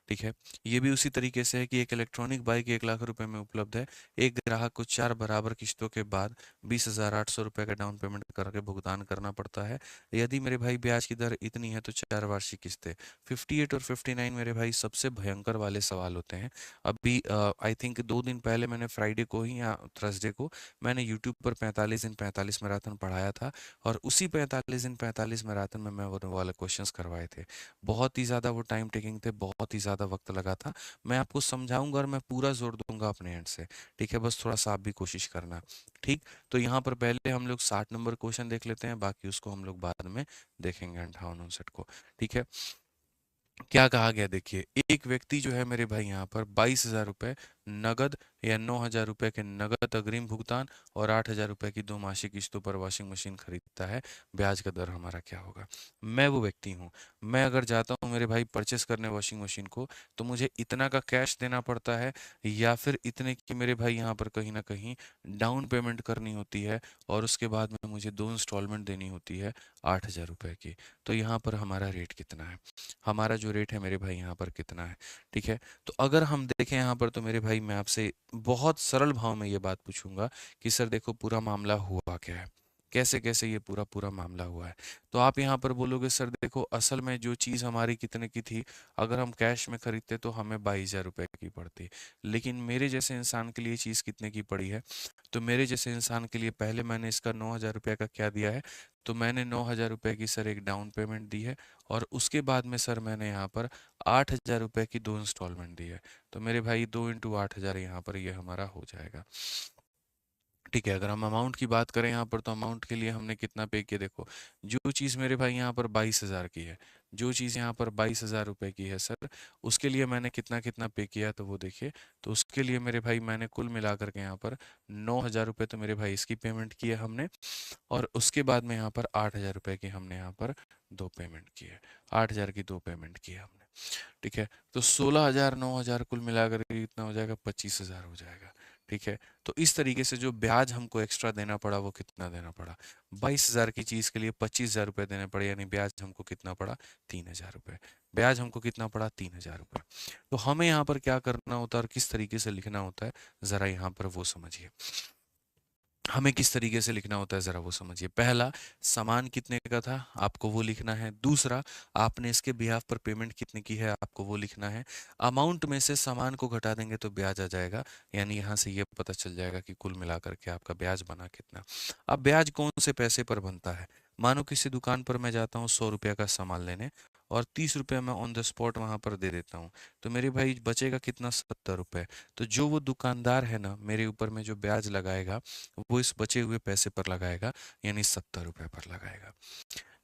ठीक है। ये भी उसी तरीके से है कि एक इलेक्ट्रॉनिक बाइक 1 लाख रुपए में उपलब्ध है। एक ग्राहक को 4 बराबर किस्तों के बाद 20,800 रुपये का डाउन पेमेंट करके भुगतान करना पड़ता है। यदि मेरे भाई ब्याज की दर इतनी है तो 4 वार्षिक किस्तें। 58 और 59 मेरे भाई सबसे भयंकर वाले सवाल होते हैं। अभी आई थिंक 2 दिन पहले मैंने फ्राइडे को ही या थर्सडे को मैंने यूट्यूब पर 45 दिन 45 मैराथन पढ़ाया था। और उसी 45 दिन 45 मैराथन में मैं वो वाले क्वेश्चंस करवाए थे। बहुत ही ज़्यादा वो टाइम टेकिंग थे, बहुत ही ज़्यादा वक्त लगा था। मैं आपको समझाऊंगा और मैं पूरा जोर दूंगा अपने एंड से। ठीक है, बस थोड़ा सा आप भी कोशिश करना। ठीक। तो यहाँ पर पहले हम लोग 60 नंबर क्वेश्चन देख लेते हैं, बाकी उसको हम लोग बाद में देखेंगे 58 59 को। ठीक है। क्या कहा गया देखिए, एक व्यक्ति जो है मेरे भाई यहाँ पर 22,000 रुपये नगद या 9,000 रुपये के नगद अग्रिम भुगतान और 8,000 रुपये की 2 मासिक किस्तों पर वॉशिंग मशीन खरीदता है। ब्याज का दर हमारा क्या होगा? मैं वो व्यक्ति हूँ। मैं अगर जाता हूँ मेरे भाई परचेस करने वॉशिंग मशीन को, तो मुझे इतना का कैश देना पड़ता है या फिर इतने की मेरे भाई यहाँ पर कहीं ना कहीं डाउन पेमेंट करनी होती है और उसके बाद में मुझे 2 इंस्टॉलमेंट देनी होती है 8,000 रुपये की। तो यहाँ पर हमारा रेट कितना है? हमारा जो रेट है मेरे भाई यहाँ पर कितना है? ठीक है। तो अगर हम देखें यहाँ पर, तो मेरे भाई मैं आपसे बहुत सरल भाव में ये बात पूछूंगा कि सर देखो पूरा मामला हुआ क्या है, कैसे कैसे ये पूरा पूरा मामला हुआ है। तो आप यहाँ पर बोलोगे सर देखो असल में जो चीज़ हमारी कितने की थी, अगर हम कैश में खरीदते तो हमें 22,000 रुपये की पड़ती, लेकिन मेरे जैसे इंसान के लिए चीज़ कितने की पड़ी है? तो मेरे जैसे इंसान के लिए पहले मैंने इसका 9,000 रुपये का क्या दिया है? तो मैंने 9,000 रुपये की सर एक डाउन पेमेंट दी है और उसके बाद में सर मैंने यहाँ पर 8,000 रुपये की 2 इंस्टॉलमेंट दी है। तो मेरे भाई 2 × 8,000 यहाँ पर ये हमारा हो जाएगा। ठीक है। अगर हम अमाउंट की बात करें यहाँ पर, तो अमाउंट के लिए हमने कितना पे किया देखो। जो चीज़ मेरे भाई यहाँ पर 22,000 की है, जो चीज़ यहाँ पर 22,000 रुपये की है सर, उसके लिए मैंने कितना कितना पे किया तो वो देखिए। तो उसके लिए मेरे भाई मैंने कुल मिला करके यहाँ पर 9,000 रुपये तो मेरे भाई इसकी पेमेंट की है हमने। और उसके बाद में यहाँ पर 8,000 रुपये की हमने यहाँ पर दो पेमेंट की है। 8,000 की दो पेमेंट की है हमने। ठीक है। तो 16,000 9,000 कुल मिलाकर के कितना हो जाएगा? 25,000 हो जाएगा। ठीक है। तो इस तरीके से जो ब्याज हमको एक्स्ट्रा देना पड़ा वो कितना देना पड़ा? 22,000 की चीज़ के लिए 25,000 रुपये देने पड़े, यानी ब्याज हमको कितना पड़ा? 3,000 रुपये। ब्याज हमको कितना पड़ा? 3,000 रुपये। तो हमें यहाँ पर क्या करना होता है और किस तरीके से लिखना होता है, ज़रा यहाँ पर वो समझिए। हमें किस तरीके से लिखना होता है ज़रा वो समझिए। पहला, सामान कितने का था आपको वो लिखना है। दूसरा, आपने इसके बिहाफ पर पेमेंट कितने की है आपको वो लिखना है। अमाउंट में से सामान को घटा देंगे तो ब्याज आ जाएगा, यानी यहाँ से ये पता चल जाएगा कि कुल मिलाकर के आपका ब्याज बना कितना। अब ब्याज कौन से पैसे पर बनता है? मानो किसी दुकान पर मैं जाता हूँ 100 रुपये का सामान लेने और 30 रुपये मैं ऑन द स्पॉट वहाँ पर दे देता हूँ, तो मेरे भाई बचेगा कितना? 70 रुपये। तो जो वो दुकानदार है ना, मेरे ऊपर में जो ब्याज लगाएगा वो इस बचे हुए पैसे पर लगाएगा, यानी 70 रुपये पर लगाएगा।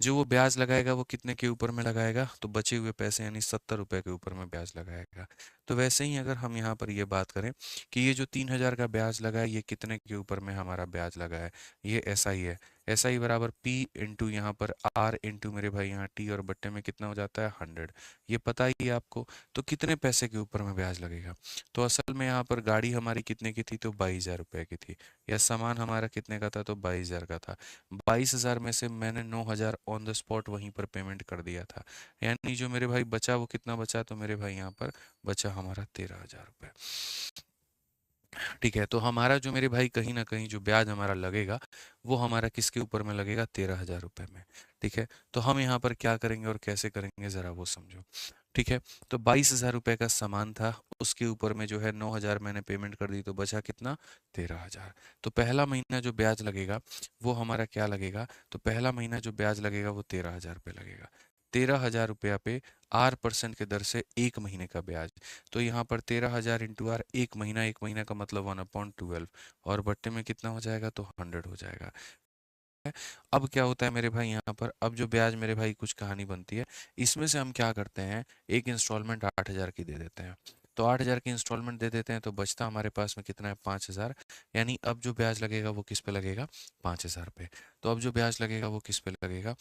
जो वो ब्याज लगाएगा वो कितने के ऊपर में लगाएगा? तो बचे हुए पैसे यानी 70 रुपये के ऊपर में ब्याज लगाएगा। तो वैसे ही अगर हम यहाँ पर ये बात करें कि ये जो 3,000 का ब्याज लगा है ये कितने के ऊपर में हमारा ब्याज लगा है, ये ऐसा ही है। ऐसा ही बराबर पी इंटू यहाँ पर आर इंटू मेरे भाई यहाँ टी, और बट्टे में कितना हो जाता है? 100। ये पता ही है आपको। तो कितने पैसे के ऊपर में ब्याज लगेगा? तो असल में यहाँ पर गाड़ी हमारी कितने की थी? तो 22,000 रुपये की थी। या सामान हमारा कितने का था? तो 22,000 का था। 22,000 में से मैंने 9,000 ऑन द स्पॉट वहीं पर पेमेंट कर दिया था, यानी जो मेरे भाई बचा वो कितना बचा? तो मेरे भाई यहाँ पर बचा हमारा 13,000 रुपये। ठीक है। तो हमारा जो मेरे भाई कहीं ना कहीं जो ब्याज हमारा लगेगा वो हमारा किसके ऊपर में लगेगा? 13,000 रुपये में। ठीक है। तो हम यहाँ पर क्या करेंगे और कैसे करेंगे ज़रा वो समझो। ठीक है। तो 22,000 रुपये का सामान था, उसके ऊपर में जो है 9,000 मैंने पेमेंट कर दी, तो बचा कितना? 13,000। तो पहला महीना जो ब्याज लगेगा वो हमारा क्या लगेगा? तो पहला महीना जो ब्याज लगेगा वो 13,000 रुपये लगेगा। 13,000 रुपया पे R% के दर से एक महीने का ब्याज। तो यहाँ पर 13,000 इंटू आर, एक महीना का मतलब 1/12, और बट्टे में कितना हो जाएगा? तो 100 हो जाएगा। अब क्या होता है मेरे भाई यहाँ पर, अब जो ब्याज मेरे भाई कुछ कहानी बनती है, इसमें से हम क्या करते हैं, एक इंस्टॉलमेंट 8,000 की दे देते हैं। तो 8,000 की इंस्टॉलमेंट दे देते हैं तो बचता हमारे पास में कितना है? 5,000। यानी अब जो ब्याज लगेगा वो किस पे लगेगा? 5,000 पे। तो अब जो ब्याज लगेगा वो किस पे लगेगा?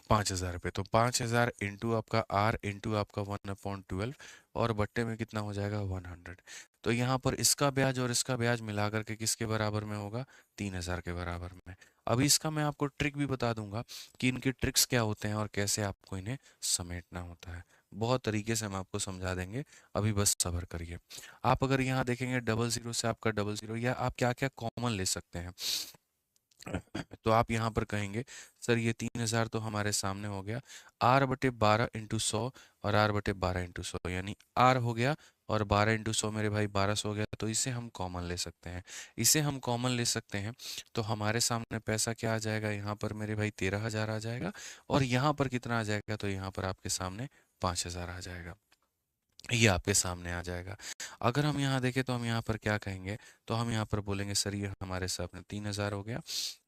5,000 रुपये। तो 5,000 इंटू आपका आर इंटू आपका 1/12, और बट्टे में कितना हो जाएगा 100। तो यहाँ पर इसका ब्याज और इसका ब्याज मिला करके किसके बराबर में होगा, 3000 के बराबर में। अभी इसका मैं आपको ट्रिक भी बता दूंगा कि इनके ट्रिक्स क्या होते हैं और कैसे आपको इन्हें समेटना होता है। बहुत तरीके से हम आपको समझा देंगे, अभी बस सब्र करिए। आप अगर यहाँ देखेंगे डबल जीरो से आपका डबल जीरो, या आप क्या क्या कॉमन ले सकते हैं, तो आप यहाँ पर कहेंगे सर ये 3000 तो हमारे सामने हो गया, R/12 × 100 और R/12 × 100, यानी R हो गया और 12 × 100 मेरे भाई 1200 हो गया। तो इसे हम कॉमन ले सकते हैं, इसे हम कॉमन ले सकते हैं। तो हमारे सामने पैसा क्या आ जाएगा, यहाँ पर मेरे भाई 13000 आ जाएगा, और यहाँ पर कितना आ जाएगा, तो यहाँ पर आपके सामने 5000 आ जाएगा, ये आपके सामने आ जाएगा। अगर हम यहाँ देखें तो हम यहाँ पर क्या कहेंगे, तो हम यहाँ पर बोलेंगे सर ये हमारे सामने 3000 हो गया,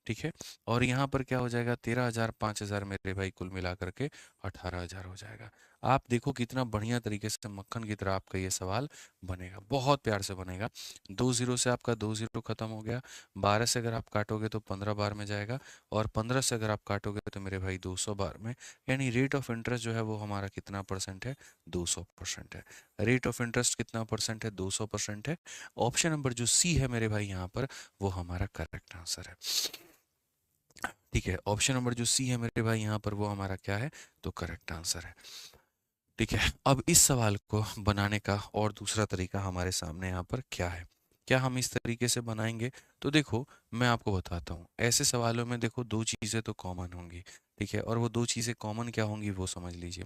ठीक है। और यहाँ पर क्या हो जाएगा, 13000 5000 मेरे भाई कुल मिला करके 18000 हो जाएगा। आप देखो कितना बढ़िया तरीके से मक्खन की तरह आपका ये सवाल बनेगा, बहुत प्यार से बनेगा। 2 जीरो से आपका 2 जीरो खत्म हो गया, 12 से अगर आप काटोगे तो 15 बार में जाएगा, और 15 से अगर आप काटोगे तो मेरे भाई 200 बार में। यानी रेट ऑफ इंटरेस्ट जो है वो हमारा कितना परसेंट है, 200% है। रेट ऑफ इंटरेस्ट कितना परसेंट है, 200% है। ऑप्शन नंबर जो सी है मेरे भाई यहाँ पर, वो हमारा करेक्ट आंसर है, ठीक है। ऑप्शन नंबर जो सी है मेरे भाई यहाँ पर, वो हमारा क्या है, तो करेक्ट आंसर है, ठीक है। अब इस सवाल को बनाने का और दूसरा तरीका हमारे सामने यहाँ पर क्या है, क्या हम इस तरीके से बनाएंगे। तो देखो मैं आपको बताता हूँ, ऐसे सवालों में देखो दो चीज़ें तो कॉमन होंगी, ठीक है। और वो दो चीज़ें कॉमन क्या होंगी वो समझ लीजिए।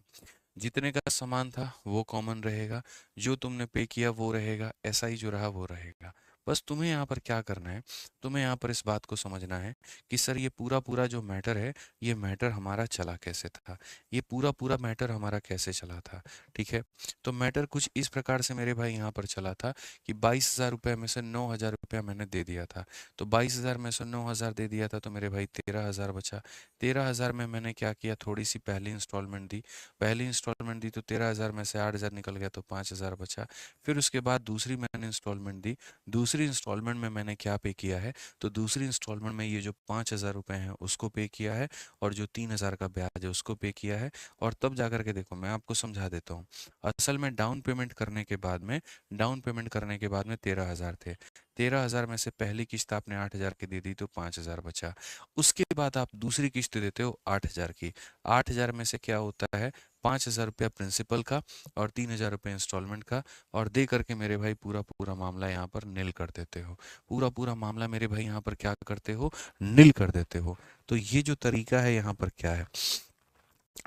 जितने का सामान था वो कॉमन रहेगा, जो तुमने पे किया वो रहेगा, ऐसा ही जो रहा वो रहेगा। बस तुम्हें यहाँ पर क्या करना है, तुम्हें यहाँ पर इस बात को समझना है कि सर ये पूरा पूरा जो मैटर है, ये मैटर हमारा चला कैसे था, ये पूरा पूरा मैटर हमारा कैसे चला था, ठीक है। तो मैटर कुछ इस प्रकार से मेरे भाई यहाँ पर चला था कि 22,000 रुपये में से 9,000 रुपया मैंने दे दिया था। तो 22,000 में से 9,000 दे दिया था तो मेरे भाई 13,000 बचा। 13,000 में मैंने क्या किया, थोड़ी सी पहली इंस्टॉलमेंट दी, पहली इंस्टॉलमेंट दी तो 13,000 में से 8,000 निकल गया तो 5,000 बचा। फिर उसके बाद दूसरी मैंने इंस्टॉलमेंट दी, दूसरी इंस्टॉलमेंट में मैंने क्या पे किया है, तो दूसरी इंस्टॉलमेंट में ये जो 5,000 रुपये हैं उसको पे किया है, और जो 3,000 का ब्याज है उसको पे किया है। और तब जाकर के देखो मैं आपको समझा देता हूँ, असल में डाउन पेमेंट करने के बाद में, डाउन पेमेंट करने के बाद में 13,000 थे, 13,000 में से पहली किस्त आपने 8,000 की दे दी तो 5,000 बचा। उसके बाद आप दूसरी किस्त देते हो 8,000 की, 8,000 में से क्या होता है, 5,000 रुपया प्रिंसिपल का और 3,000 रुपये इंस्टॉलमेंट का, और दे करके मेरे भाई पूरा पूरा मामला यहाँ पर नील कर देते हो, पूरा पूरा मामला मेरे भाई यहाँ पर क्या करते हो, नील कर देते हो। तो ये जो तरीका है यहाँ पर क्या है,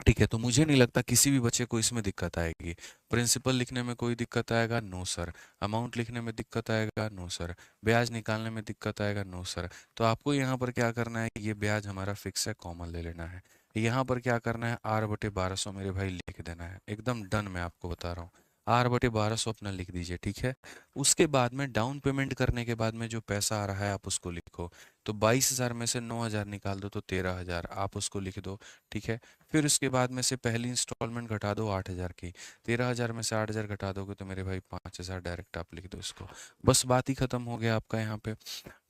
ठीक है। तो मुझे नहीं लगता किसी भी बच्चे को इसमें दिक्कत आएगी। प्रिंसिपल लिखने में कोई दिक्कत आएगा, नो सर। अमाउंट लिखने में दिक्कत आएगा, नो सर। ब्याज निकालने में दिक्कत आएगा, नो सर। तो आपको यहाँ पर क्या करना है, ये ब्याज हमारा फिक्स है, कॉमन ले लेना है। यहाँ पर क्या करना है, R/1200 मेरे भाई लिख देना है, एकदम डन। मैं आपको बता रहा हूँ, R/1200 अपना लिख दीजिए, ठीक है। उसके बाद में डाउन पेमेंट करने के बाद में जो पैसा आ रहा है आप उसको लिखो। तो 22,000 में से 9,000 निकाल दो तो 13,000 आप उसको लिख दो, ठीक है। फिर उसके बाद में से पहली इंस्टॉलमेंट घटा दो 8,000 की, 13,000 में से 8,000 घटा दोगे तो मेरे भाई 5,000 डायरेक्ट आप लिख दो इसको, बस बात ही खत्म हो गया आपका यहाँ पे,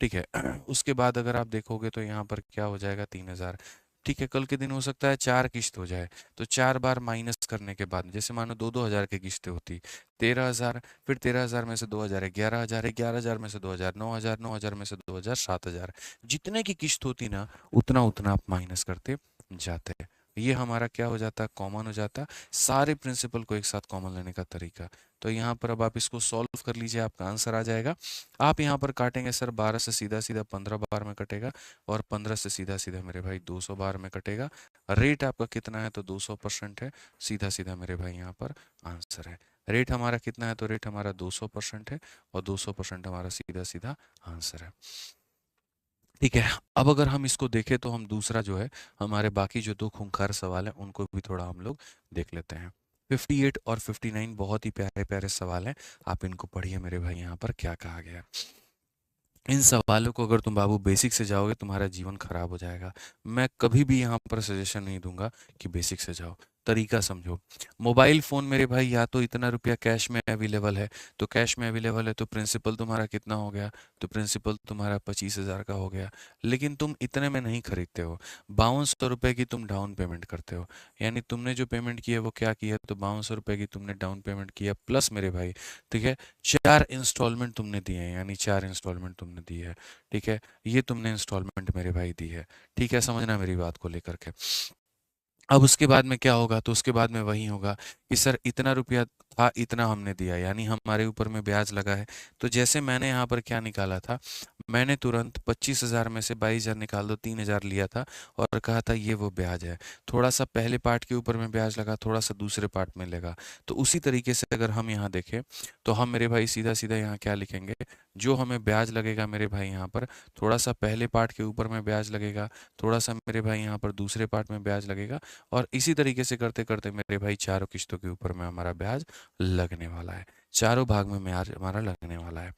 ठीक है। उसके बाद अगर आप देखोगे तो यहाँ पर क्या हो जाएगा, 3,000, ठीक है। कल के दिन हो सकता है 4 किस्त हो जाए, तो 4 बार माइनस करने के बाद जैसे मानो 2-2 हज़ार की किस्तें होती, 13,000, फिर 13,000 में से 2,000 11,000, 11,000 में से 2,000 9,000, 9,000 में से 2,000 7,000, जितने की किस्त होती ना उतना उतना आप माइनस करते जाते हैं। ये हमारा क्या हो जाता है, कॉमन हो जाता है। सारे प्रिंसिपल को एक साथ कॉमन लेने का तरीका। तो यहाँ पर अब आप इसको सॉल्व कर लीजिए, आपका आंसर आ जाएगा। आप यहाँ पर काटेंगे सर 12 से सीधा सीधा 15 बार में कटेगा, और 15 से सीधा सीधा मेरे भाई 200 बार में कटेगा। रेट आपका कितना है, तो 200% है, सीधा सीधा मेरे भाई यहाँ पर आंसर है। रेट हमारा कितना है, तो रेट हमारा 200% है, और 200% हमारा सीधा सीधा आंसर है, ठीक है। अब अगर हम इसको देखें तो हम दूसरा जो है, हमारे बाकी जो दो खूंखार सवाल हैं उनको भी थोड़ा हम लोग देख लेते हैं। 58 और 59 बहुत ही प्यारे प्यारे सवाल हैं, आप इनको पढ़िए मेरे भाई, यहाँ पर क्या कहा गया है। इन सवालों को अगर तुम बाबू बेसिक से जाओगे तुम्हारा जीवन खराब हो जाएगा। मैं कभी भी यहाँ पर सजेशन नहीं दूंगा कि बेसिक से जाओ, तरीका समझो। मोबाइल फ़ोन मेरे भाई या तो इतना रुपया कैश में अवेलेबल है, तो कैश में अवेलेबल है तो प्रिंसिपल तुम्हारा कितना हो गया, तो प्रिंसिपल तुम्हारा 25,000 का हो गया। लेकिन तुम इतने में नहीं खरीदते हो, 5200 रुपये की तुम डाउन पेमेंट करते हो। यानी तुमने जो पेमेंट की है वो क्या किया, तो 5200 रुपये की तुमने डाउन पेमेंट किया प्लस मेरे भाई, ठीक है, 4 इंस्टॉलमेंट तुमने दिए हैं, यानी 4 इंस्टॉलमेंट तुमने दी है, ठीक है, ये तुमने इंस्टॉलमेंट मेरे भाई दी है। ठीक है, समझना मेरी बात को लेकर के। अब उसके बाद में क्या होगा, तो उसके बाद में वही होगा कि सर इतना रुपया था, इतना हमने दिया, यानी हमारे ऊपर में ब्याज लगा है। तो जैसे मैंने यहाँ पर क्या निकाला था, मैंने तुरंत 25,000 में से 22,000 निकाल दो, 3,000 लिया था और कहा था ये वो ब्याज है। थोड़ा सा पहले पार्ट के ऊपर में ब्याज लगा, थोड़ा सा दूसरे पार्ट में लगा। तो उसी तरीके से अगर हम यहाँ देखें तो हम मेरे भाई सीधा सीधा यहाँ क्या लिखेंगे, जो हमें ब्याज लगेगा मेरे भाई यहाँ पर, थोड़ा सा पहले पार्ट के ऊपर में ब्याज लगेगा, थोड़ा सा मेरे भाई यहाँ पर दूसरे पार्ट में ब्याज लगेगा, और इसी तरीके से करते करते मेरे भाई चारों किस्तों के ऊपर में हमारा ब्याज लगने वाला है, चारों भाग में ब्याज हमारा लगने वाला है।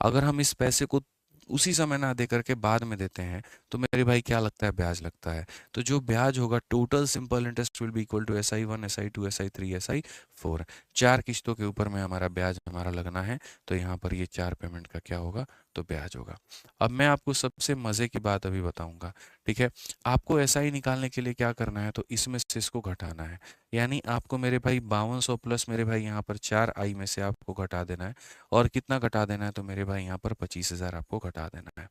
अगर हम इस पैसे को उसी समय ना दे करके बाद में देते हैं तो मेरे भाई क्या लगता है, ब्याज लगता है। तो जो ब्याज होगा, total simple interest will be equal to SI1 SI2 SI3 SI4, 4 किस्तों के ऊपर में हमारा ब्याज हमारा लगना है। तो यहाँ पर ये 4 पेमेंट का क्या होगा, तो ब्याज होगा। अब मैं आपको सबसे मज़े की बात अभी बताऊंगा, ठीक है। आपको SI निकालने के लिए क्या करना है, तो इसमें से इसको घटाना है। यानी आपको मेरे भाई 5200 प्लस मेरे भाई यहाँ पर 4i में से आपको घटा देना है। और कितना घटा देना है, तो मेरे भाई यहाँ पर 25,000 आपको घटा देना है।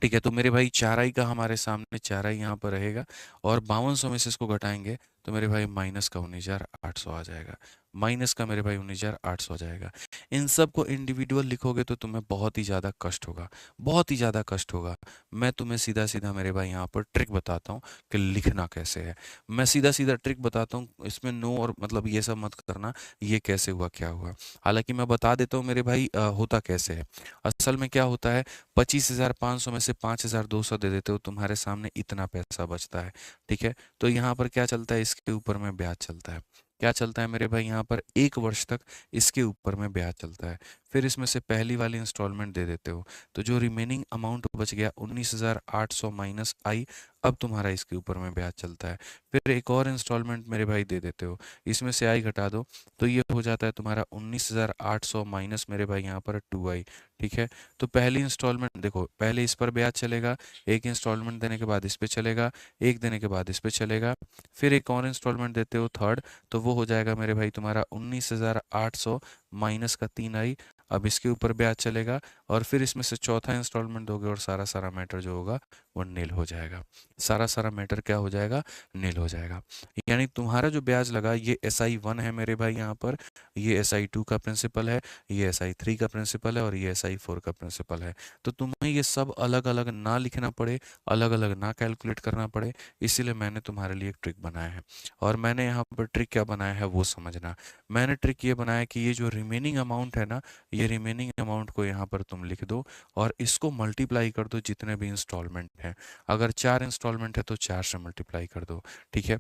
ठीक है, तो मेरे भाई 4i का हमारे सामने 4i यहाँ पर रहेगा, और 5200 में से इसको घटाएंगे तो मेरे भाई माइनस का 19,800 आ जाएगा, माइनस का मेरे भाई 19,800 आ जाएगा। इन सब को इंडिविजुअल लिखोगे तो तुम्हें बहुत ही ज़्यादा कष्ट होगा, बहुत ही ज़्यादा कष्ट होगा। मैं तुम्हें सीधा सीधा मेरे भाई यहाँ पर ट्रिक बताता हूँ कि लिखना कैसे है। मैं सीधा सीधा ट्रिक बताता हूँ, इसमें नो और मतलब ये सब मत करना, ये कैसे हुआ क्या हुआ। हालांकि मैं बता देता हूँ मेरे भाई होता कैसे है। असल में क्या होता है, 25,500 में से 5,200 दे देते हो, तुम्हारे सामने इतना पैसा बचता है, ठीक है। तो यहाँ पर क्या चलता है, इसके ऊपर में ब्याज चलता है। क्या चलता है मेरे भाई, यहाँ पर 1 वर्ष तक इसके ऊपर में ब्याज चलता है। फिर इसमें से पहली वाली इंस्टॉलमेंट दे देते हो, तो जो रिमेनिंग अमाउंट बच गया 19,800 माइनस आई, अब तुम्हारा इसके ऊपर में ब्याज चलता है। फिर एक और इंस्टॉलमेंट मेरे भाई दे देते हो, इसमें से आई घटा दो, तो ये हो जाता है तुम्हारा 19,800 माइनस मेरे भाई यहाँ पर 2i, ठीक है। तो पहली इंस्टॉलमेंट देखो, पहले इस पर ब्याज चलेगा, एक इंस्टॉलमेंट देने के बाद इस पे चलेगा, एक देने के बाद इस पे चलेगा, फिर एक और इंस्टॉलमेंट देते हो थर्ड, तो वो हो जाएगा मेरे भाई तुम्हारा 19,800 माइनस का 3i। अब इसके ऊपर ब्याज चलेगा, और फिर इसमें से चौथा इंस्टॉलमेंट दोगे, और सारा सारा मैटर जो होगा वो नील हो जाएगा। सारा सारा मैटर क्या हो जाएगा, नील हो जाएगा। यानी तुम्हारा जो ब्याज लगा ये SI1 है मेरे भाई यहाँ पर, ये SI2 का प्रिंसिपल है, ये SI3 का प्रिंसिपल है, और ये SI4 का प्रिंसिपल है। तो तुम्हें ये सब अलग अलग ना लिखना पड़े, अलग अलग ना कैलकुलेट करना पड़े, इसीलिए मैंने तुम्हारे लिए एक ट्रिक बनाया है। और मैंने यहाँ पर ट्रिक क्या बनाया है वो समझना। मैंने ट्रिक ये बनाया कि ये जो रिमेनिंग अमाउंट है ना, ये रिमेनिंग अमाउंट को यहाँ पर तुम लिख दो, और इसको मल्टीप्लाई कर दो जितने भी इंस्टॉलमेंट हैं। अगर 4 इंस्टॉलमेंट है तो 4 से मल्टीप्लाई कर दो, ठीक है।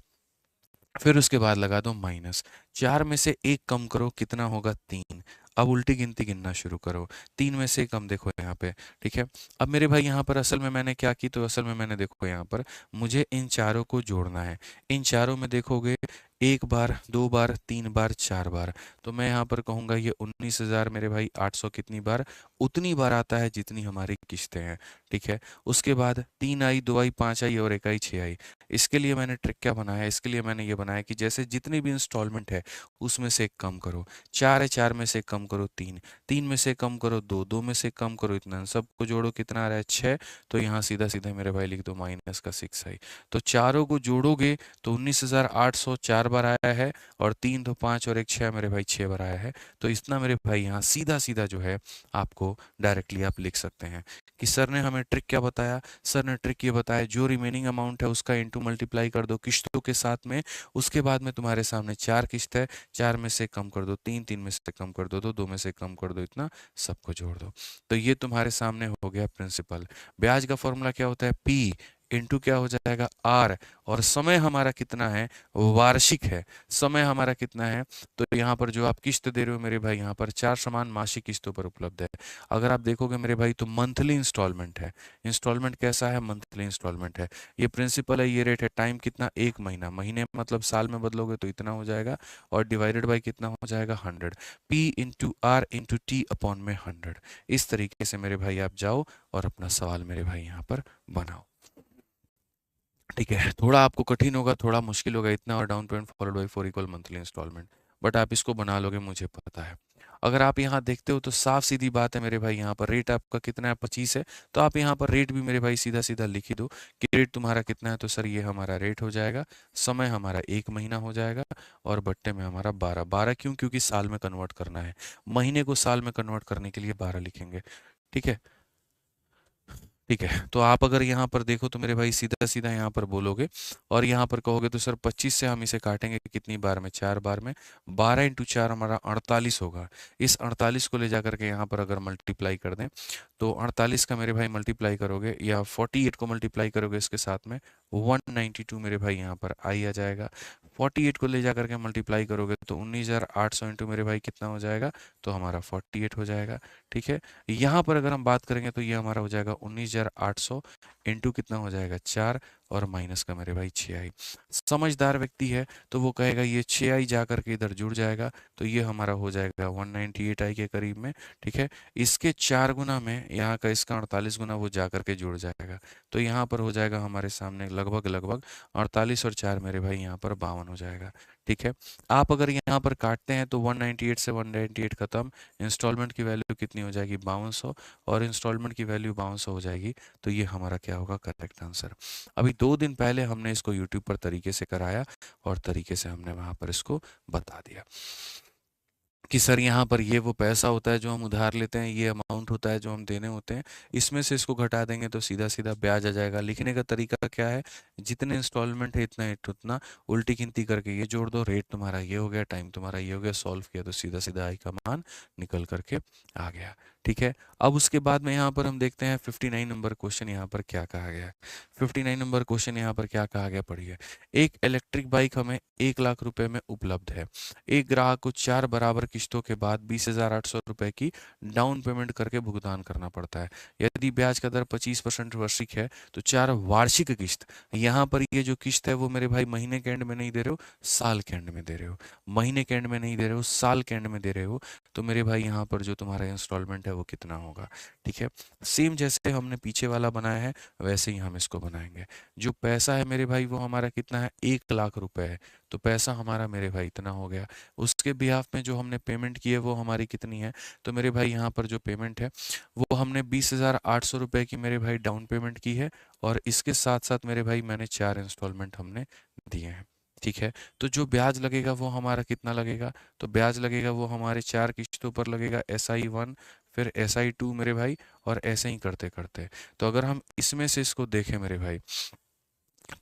फिर उसके बाद लगा दो माइनस, 4 में से 1 कम करो, कितना होगा, 3। अब उल्टी गिनती गिनना शुरू करो, 3 में से कम देखो यहाँ पे, ठीक है। अब मेरे भाई यहाँ पर असल में मैंने क्या की, तो असल में मैंने देखो यहाँ पर मुझे इन चारों को जोड़ना है। इन चारों में देखोगे 1 बार, 2 बार, 3 बार, 4 बार, तो मैं यहाँ पर कहूँगा ये 19,000 मेरे भाई 800 कितनी बार, उतनी बार आता है जितनी हमारी किस्तें हैं, ठीक है। उसके बाद 3i, 2i, 5i और 1i, 6i। इसके लिए मैंने ट्रिक क्या बनाया, इसके लिए मैंने ये बनाया कि जैसे जितनी भी इंस्टॉलमेंट है उसमें से एक कम करो, 4 है 4 में से कम करो 3, 3 में से कम करो 2, 2 में से कम करो इतना, सबको जोड़ो कितना आ रहा है 6। तो यहाँ सीधा सीधा मेरे भाई लिख दो माइनस का 6i। तो चारों को जोड़ोगे तो 19,800 4 बार आया है, और 3 तो 5 और 1 6 मेरे भाई 6 बार आया है। तो इतना मेरे भाई यहाँ सीधा सीधा जो है आपको डायरेक्टली आप लिख सकते हैं कि सर ने हमें ट्रिक क्या बताया, सर ने ट्रिक ये बताया जो रिमेनिंग अमाउंट है उसका इंटू मल्टीप्लाई कर दो किस्तों के साथ में। उसके बाद में तुम्हारे सामने 4 किस्त है, 4 में से कम कर दो 3, 3 में से कम कर दो 2, 2 में से कम कर दो इतना, सबको जोड़ दो। तो ये तुम्हारे सामने हो गया प्रिंसिपल। ब्याज का फॉर्मूला क्या होता है, P इंटू क्या हो जाएगा आर, और समय हमारा कितना है, वार्षिक है। समय हमारा कितना है, तो यहाँ पर जो आप किस्त दे रहे हो मेरे भाई, यहाँ पर 4 समान मासिक किस्तों पर उपलब्ध है। अगर आप देखोगे मेरे भाई तो मंथली इंस्टॉलमेंट है। इंस्टॉलमेंट कैसा है, मंथली इंस्टॉलमेंट है। ये प्रिंसिपल है, ये रेट है। टाइम कितना, 1 महीना। महीने मतलब साल में बदलोगे तो इतना हो जाएगा, और डिवाइडेड बाई कितना हो जाएगा, 100। P into R into T upon में 100। इस तरीके से मेरे भाई आप जाओ और अपना सवाल मेरे भाई यहाँ पर बनाओ। ठीक है, थोड़ा आपको कठिन होगा, थोड़ा मुश्किल होगा, इतना और down payment followed by 4 equal monthly instalment, but आप इसको बना लोगे, मुझे पता है। अगर आप यहाँ देखते हो तो साफ सीधी बात है मेरे भाई, यहाँ पर रेट आपका कितना है, 25 है। तो आप यहाँ पर रेट भी मेरे भाई सीधा सीधा लिख ही दो कि रेट तुम्हारा कितना है। तो सर ये हमारा रेट हो जाएगा, समय हमारा 1 महीना हो जाएगा, और बट्टे में हमारा 12। 12 क्यों, क्योंकि साल में कन्वर्ट करना है। महीने को साल में कन्वर्ट करने के लिए 12 लिखेंगे। ठीक है, ठीक है। तो आप अगर यहाँ पर देखो तो मेरे भाई सीधा सीधा यहाँ पर बोलोगे, और यहाँ पर कहोगे तो सर 25 से हम इसे काटेंगे कितनी बार में, 4 बार में। 12 इंटू 4 हमारा 48 होगा। इस 48 को ले जा करके यहाँ पर अगर मल्टीप्लाई कर दें, तो 48 का मेरे भाई मल्टीप्लाई करोगे, या 48 को मल्टीप्लाई करोगे इसके साथ में, 192 मेरे भाई यहाँ पर आई आ जाएगा। 48 को ले जा करके मल्टीप्लाई करोगे तो 19,800 इंटू मेरे भाई कितना हो जाएगा, तो हमारा 48 हो जाएगा। ठीक है, यहाँ पर अगर हम बात करेंगे तो ये हमारा हो जाएगा 19,800 इंटू कितना हो जाएगा, 4, और माइनस का मेरे भाई 6i। समझदार व्यक्ति है तो वो कहेगा ये 6i जा करके इधर जुड़ जाएगा, तो ये हमारा हो जाएगा 198i के करीब में। ठीक है, इसके 4 गुना में यहाँ का इसका 48 गुना वो जा करके जुड़ जाएगा, तो यहाँ पर हो जाएगा हमारे सामने लगभग लगभग 48 और 4 मेरे भाई यहाँ पर 52 हो जाएगा। ठीक है, आप अगर यहाँ पर काटते हैं तो 198 से 198 खत्म, इंस्टॉलमेंट की वैल्यू कितनी हो जाएगी, 5200, और इंस्टॉलमेंट की वैल्यू 5200 हो जाएगी। तो ये हमारा क्या होगा, करेक्ट आंसर। अभी 2 दिन पहले हमने इसको यूट्यूब पर तरीके से कराया, और तरीके से हमने वहाँ पर इसको बता दिया कि सर यहाँ पर ये वो पैसा होता है जो हम उधार लेते हैं, ये अमाउंट होता है जो हम देने होते हैं, इसमें से इसको घटा देंगे तो सीधा सीधा ब्याज आ जाएगा। लिखने का तरीका क्या है, जितने इंस्टॉलमेंट है इतना इट उतना, उल्टी गिनती करके ये जोड़ दो, रेट तुम्हारा ये हो गया, टाइम तुम्हारा ये हो गया, सॉल्व किया तो सीधा सीधा आई का मान निकल करके आ गया। ठीक है, अब उसके बाद में यहाँ पर हम देखते हैं 59 नंबर क्वेश्चन यहाँ पर क्या कहा गया है। 59 नंबर क्वेश्चन यहाँ पर क्या कहा गया, पढ़िए। एक इलेक्ट्रिक बाइक हमें 1 लाख रुपए में उपलब्ध है। एक ग्राहक को 4 बराबर किस्तों के बाद 20,800 रुपए की डाउन पेमेंट करके भुगतान करना पड़ता है। यदि ब्याज का दर 25% वार्षिक है तो 4 वार्षिक किस्त, यहाँ पर ये जो किस्त है वो मेरे भाई महीने के एंड में नहीं दे रहे हो, साल के एंड में दे रहे हो। महीने के एंड में नहीं दे रहे हो, साल के एंड में दे रहे हो, तो मेरे भाई यहाँ पर जो तुम्हारा इंस्टॉलमेंट है वो कितना होगा। ठीक है, सेम जैसे हमने पीछे वाला बनाया है वैसे ही हम इसको बनाएंगे। जो पैसा है मेरे भाई वो हमारा कितना है, 1 लाख रुपए है, तो पैसा हमारा मेरे भाई इतना हो गया। उसके बिहाफ में जो हमने पेमेंट की है वो हमारी कितनी है, तो मेरे भाई यहाँ पर जो पेमेंट है वो हमने 20,800 रुपये की मेरे भाई डाउन पेमेंट की है, और इसके साथ साथ मेरे भाई मैंने 4 इंस्टॉलमेंट हमने दिए हैं। ठीक है, तो जो ब्याज लगेगा वो हमारा कितना लगेगा, तो ब्याज लगेगा वो हमारे 4 किस्तों पर लगेगा, SI1, फिर SI2 मेरे भाई, और ऐसे ही करते करते। तो अगर हम इसमें से इसको देखें मेरे भाई,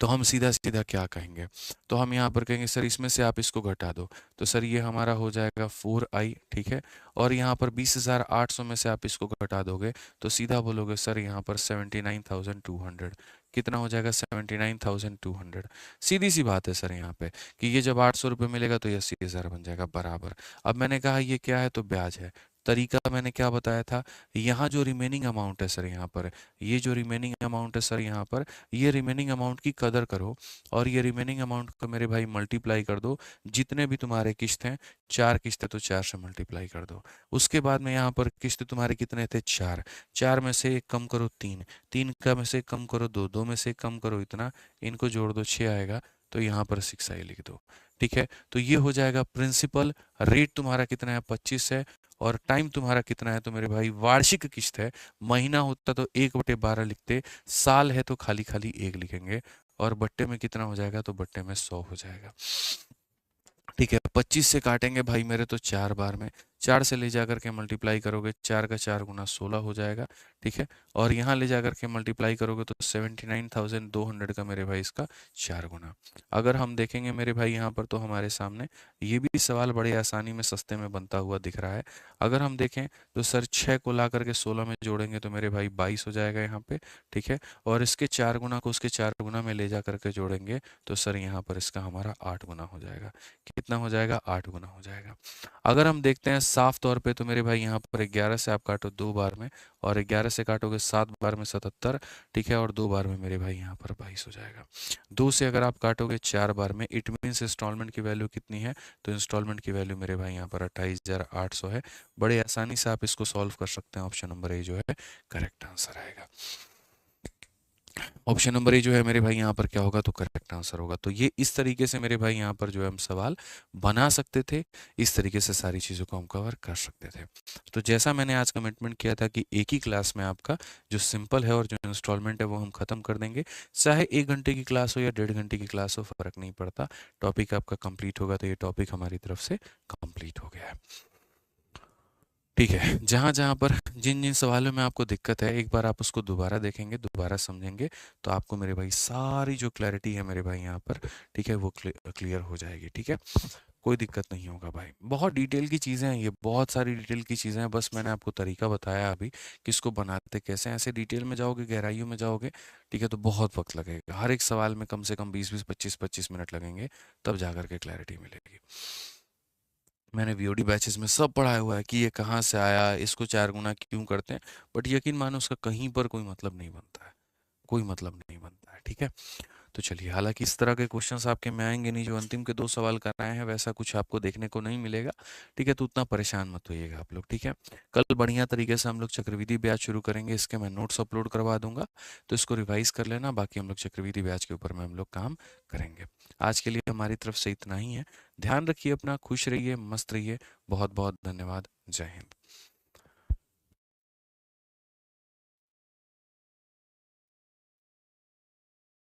तो हम सीधा सीधा क्या कहेंगे, तो हम यहाँ पर कहेंगे सर इसमें से आप इसको घटा दो, तो सर ये हमारा हो जाएगा 4i। ठीक है, और यहाँ पर 20,800 में से आप इसको घटा दोगे तो सीधा बोलोगे सर यहाँ पर 79,200। कितना हो जाएगा, 79,200। सीधी सी बात है सर यहाँ पे कि ये जब 800 रुपये मिलेगा तो ये 80,000 बन जाएगा बराबर। अब मैंने कहा ये क्या है, तो ब्याज है। तरीका मैंने क्या बताया था, यहाँ जो रिमेनिंग अमाउंट है सर यहाँ पर, ये जो रिमेनिंग अमाउंट है सर यहाँ पर, ये रिमेनिंग अमाउंट की कदर करो, और ये रिमेनिंग अमाउंट को मेरे भाई मल्टीप्लाई कर दो। जितने भी तुम्हारे किस्त हैं, 4 किस्त है तो 4 से मल्टीप्लाई कर दो। उसके बाद में यहाँ पर किस्त तुम्हारे कितने थे, 4। 4 में से एक कम करो 3, 3 का में से कम करो 2, 2 में से कम करो इतना, इनको जोड़ दो 6 आएगा, तो यहाँ पर 6i लिख दो। ठीक है, तो ये हो जाएगा प्रिंसिपल। रेट तुम्हारा कितना है, 25 है, और टाइम तुम्हारा कितना है, तो मेरे भाई वार्षिक किस्त है। महीना होता तो 1/12 लिखते, साल है तो खाली खाली 1 लिखेंगे, और बट्टे में कितना हो जाएगा, तो बट्टे में 100 हो जाएगा। ठीक है, 25 से काटेंगे भाई मेरे तो 4 बार में, 4 से ले जा करके मल्टीप्लाई करोगे, 4 का 4 गुना 16 हो जाएगा, ठीक है। और यहाँ ले जा करके मल्टीप्लाई करोगे तो 79,200 का मेरे भाई इसका 4 गुना। अगर हम देखेंगे मेरे भाई यहाँ पर, तो हमारे सामने ये भी सवाल बड़े आसानी में सस्ते में बनता हुआ दिख रहा है। अगर हम देखें तो सर 6 को ला करके 16 में जोड़ेंगे तो मेरे भाई 22 हो जाएगा यहाँ पे, ठीक है। और इसके 4 गुना को उसके 4 गुना में ले जा करके जोड़ेंगे तो सर यहाँ पर इसका हमारा 8 गुना हो जाएगा। कितना हो जाएगा? 8 गुना हो जाएगा। अगर हम देखते हैं साफ तौर पे, तो मेरे भाई यहाँ पर 11 से आप काटो 2 बार में, और 11 से काटोगे 7 बार में 77, ठीक है। और 2 बार में मेरे भाई यहाँ पर 22 हो जाएगा। 2 से अगर आप काटोगे 4 बार में, इट मीन्स इंस्टॉलमेंट की वैल्यू कितनी है? तो इंस्टॉलमेंट की वैल्यू मेरे भाई यहाँ पर 28,800 है। बड़े आसानी से आप इसको सॉल्व कर सकते हैं। ऑप्शन नंबर ए जो है करेक्ट आंसर आएगा। ऑप्शन नंबर ए जो है मेरे भाई यहाँ पर क्या होगा? तो करेक्ट आंसर होगा। तो ये इस तरीके से मेरे भाई यहाँ पर जो है हम सवाल बना सकते थे, इस तरीके से सारी चीज़ों को हम कवर कर सकते थे। तो जैसा मैंने आज कमिटमेंट किया था कि एक ही क्लास में आपका जो सिंपल है और जो इंस्टॉलमेंट है वो हम खत्म कर देंगे, चाहे 1 घंटे की क्लास हो या 1.5 घंटे की क्लास हो, फर्क नहीं पड़ता। टॉपिक आपका कंप्लीट होगा तो ये टॉपिक हमारी तरफ से कंप्लीट हो गया है, ठीक है। जहाँ जहाँ पर जिन जिन सवालों में आपको दिक्कत है, एक बार आप उसको दोबारा देखेंगे, दोबारा समझेंगे, तो आपको मेरे भाई सारी जो क्लैरिटी है मेरे भाई यहाँ पर, ठीक है, वो क्लियर हो जाएगी, ठीक है। कोई दिक्कत नहीं होगा भाई। बहुत डिटेल की चीज़ें हैं ये, बहुत सारी डिटेल की चीज़ें हैं। बस मैंने आपको तरीका बताया अभी कि इसको बनाते कैसे हैं। ऐसे डिटेल में जाओगे, गहराइयों में जाओगे, ठीक है, तो बहुत वक्त लगेगा। हर एक सवाल में कम से कम 20-20, 25-25 मिनट लगेंगे, तब जाकर के क्लैरिटी मिलेगी। मैंने वीओडी बैचेस में सब पढ़ाया हुआ है कि ये कहाँ से आया, इसको 4 गुना क्यों करते हैं, बट यकीन मानो उसका कहीं पर कोई मतलब नहीं बनता है, कोई मतलब नहीं बनता है, ठीक है। तो चलिए, हालांकि इस तरह के क्वेश्चंस आपके में आएंगे नहीं, जो अंतिम के 2 सवाल कराए हैं वैसा कुछ आपको देखने को नहीं मिलेगा, ठीक है। तो उतना परेशान मत होइएगा आप लोग, ठीक है। कल बढ़िया तरीके से हम लोग चक्रवृद्धि ब्याज शुरू करेंगे, इसके मैं नोट्स अपलोड करवा दूंगा, तो इसको रिवाइज कर लेना। बाकी हम लोग चक्रवृद्धि ब्याज के ऊपर में हम लोग काम करेंगे। आज के लिए हमारी तरफ से इतना ही है। ध्यान रखिए अपना, खुश रहिए, मस्त रहिए। बहुत बहुत धन्यवाद। जय हिंद।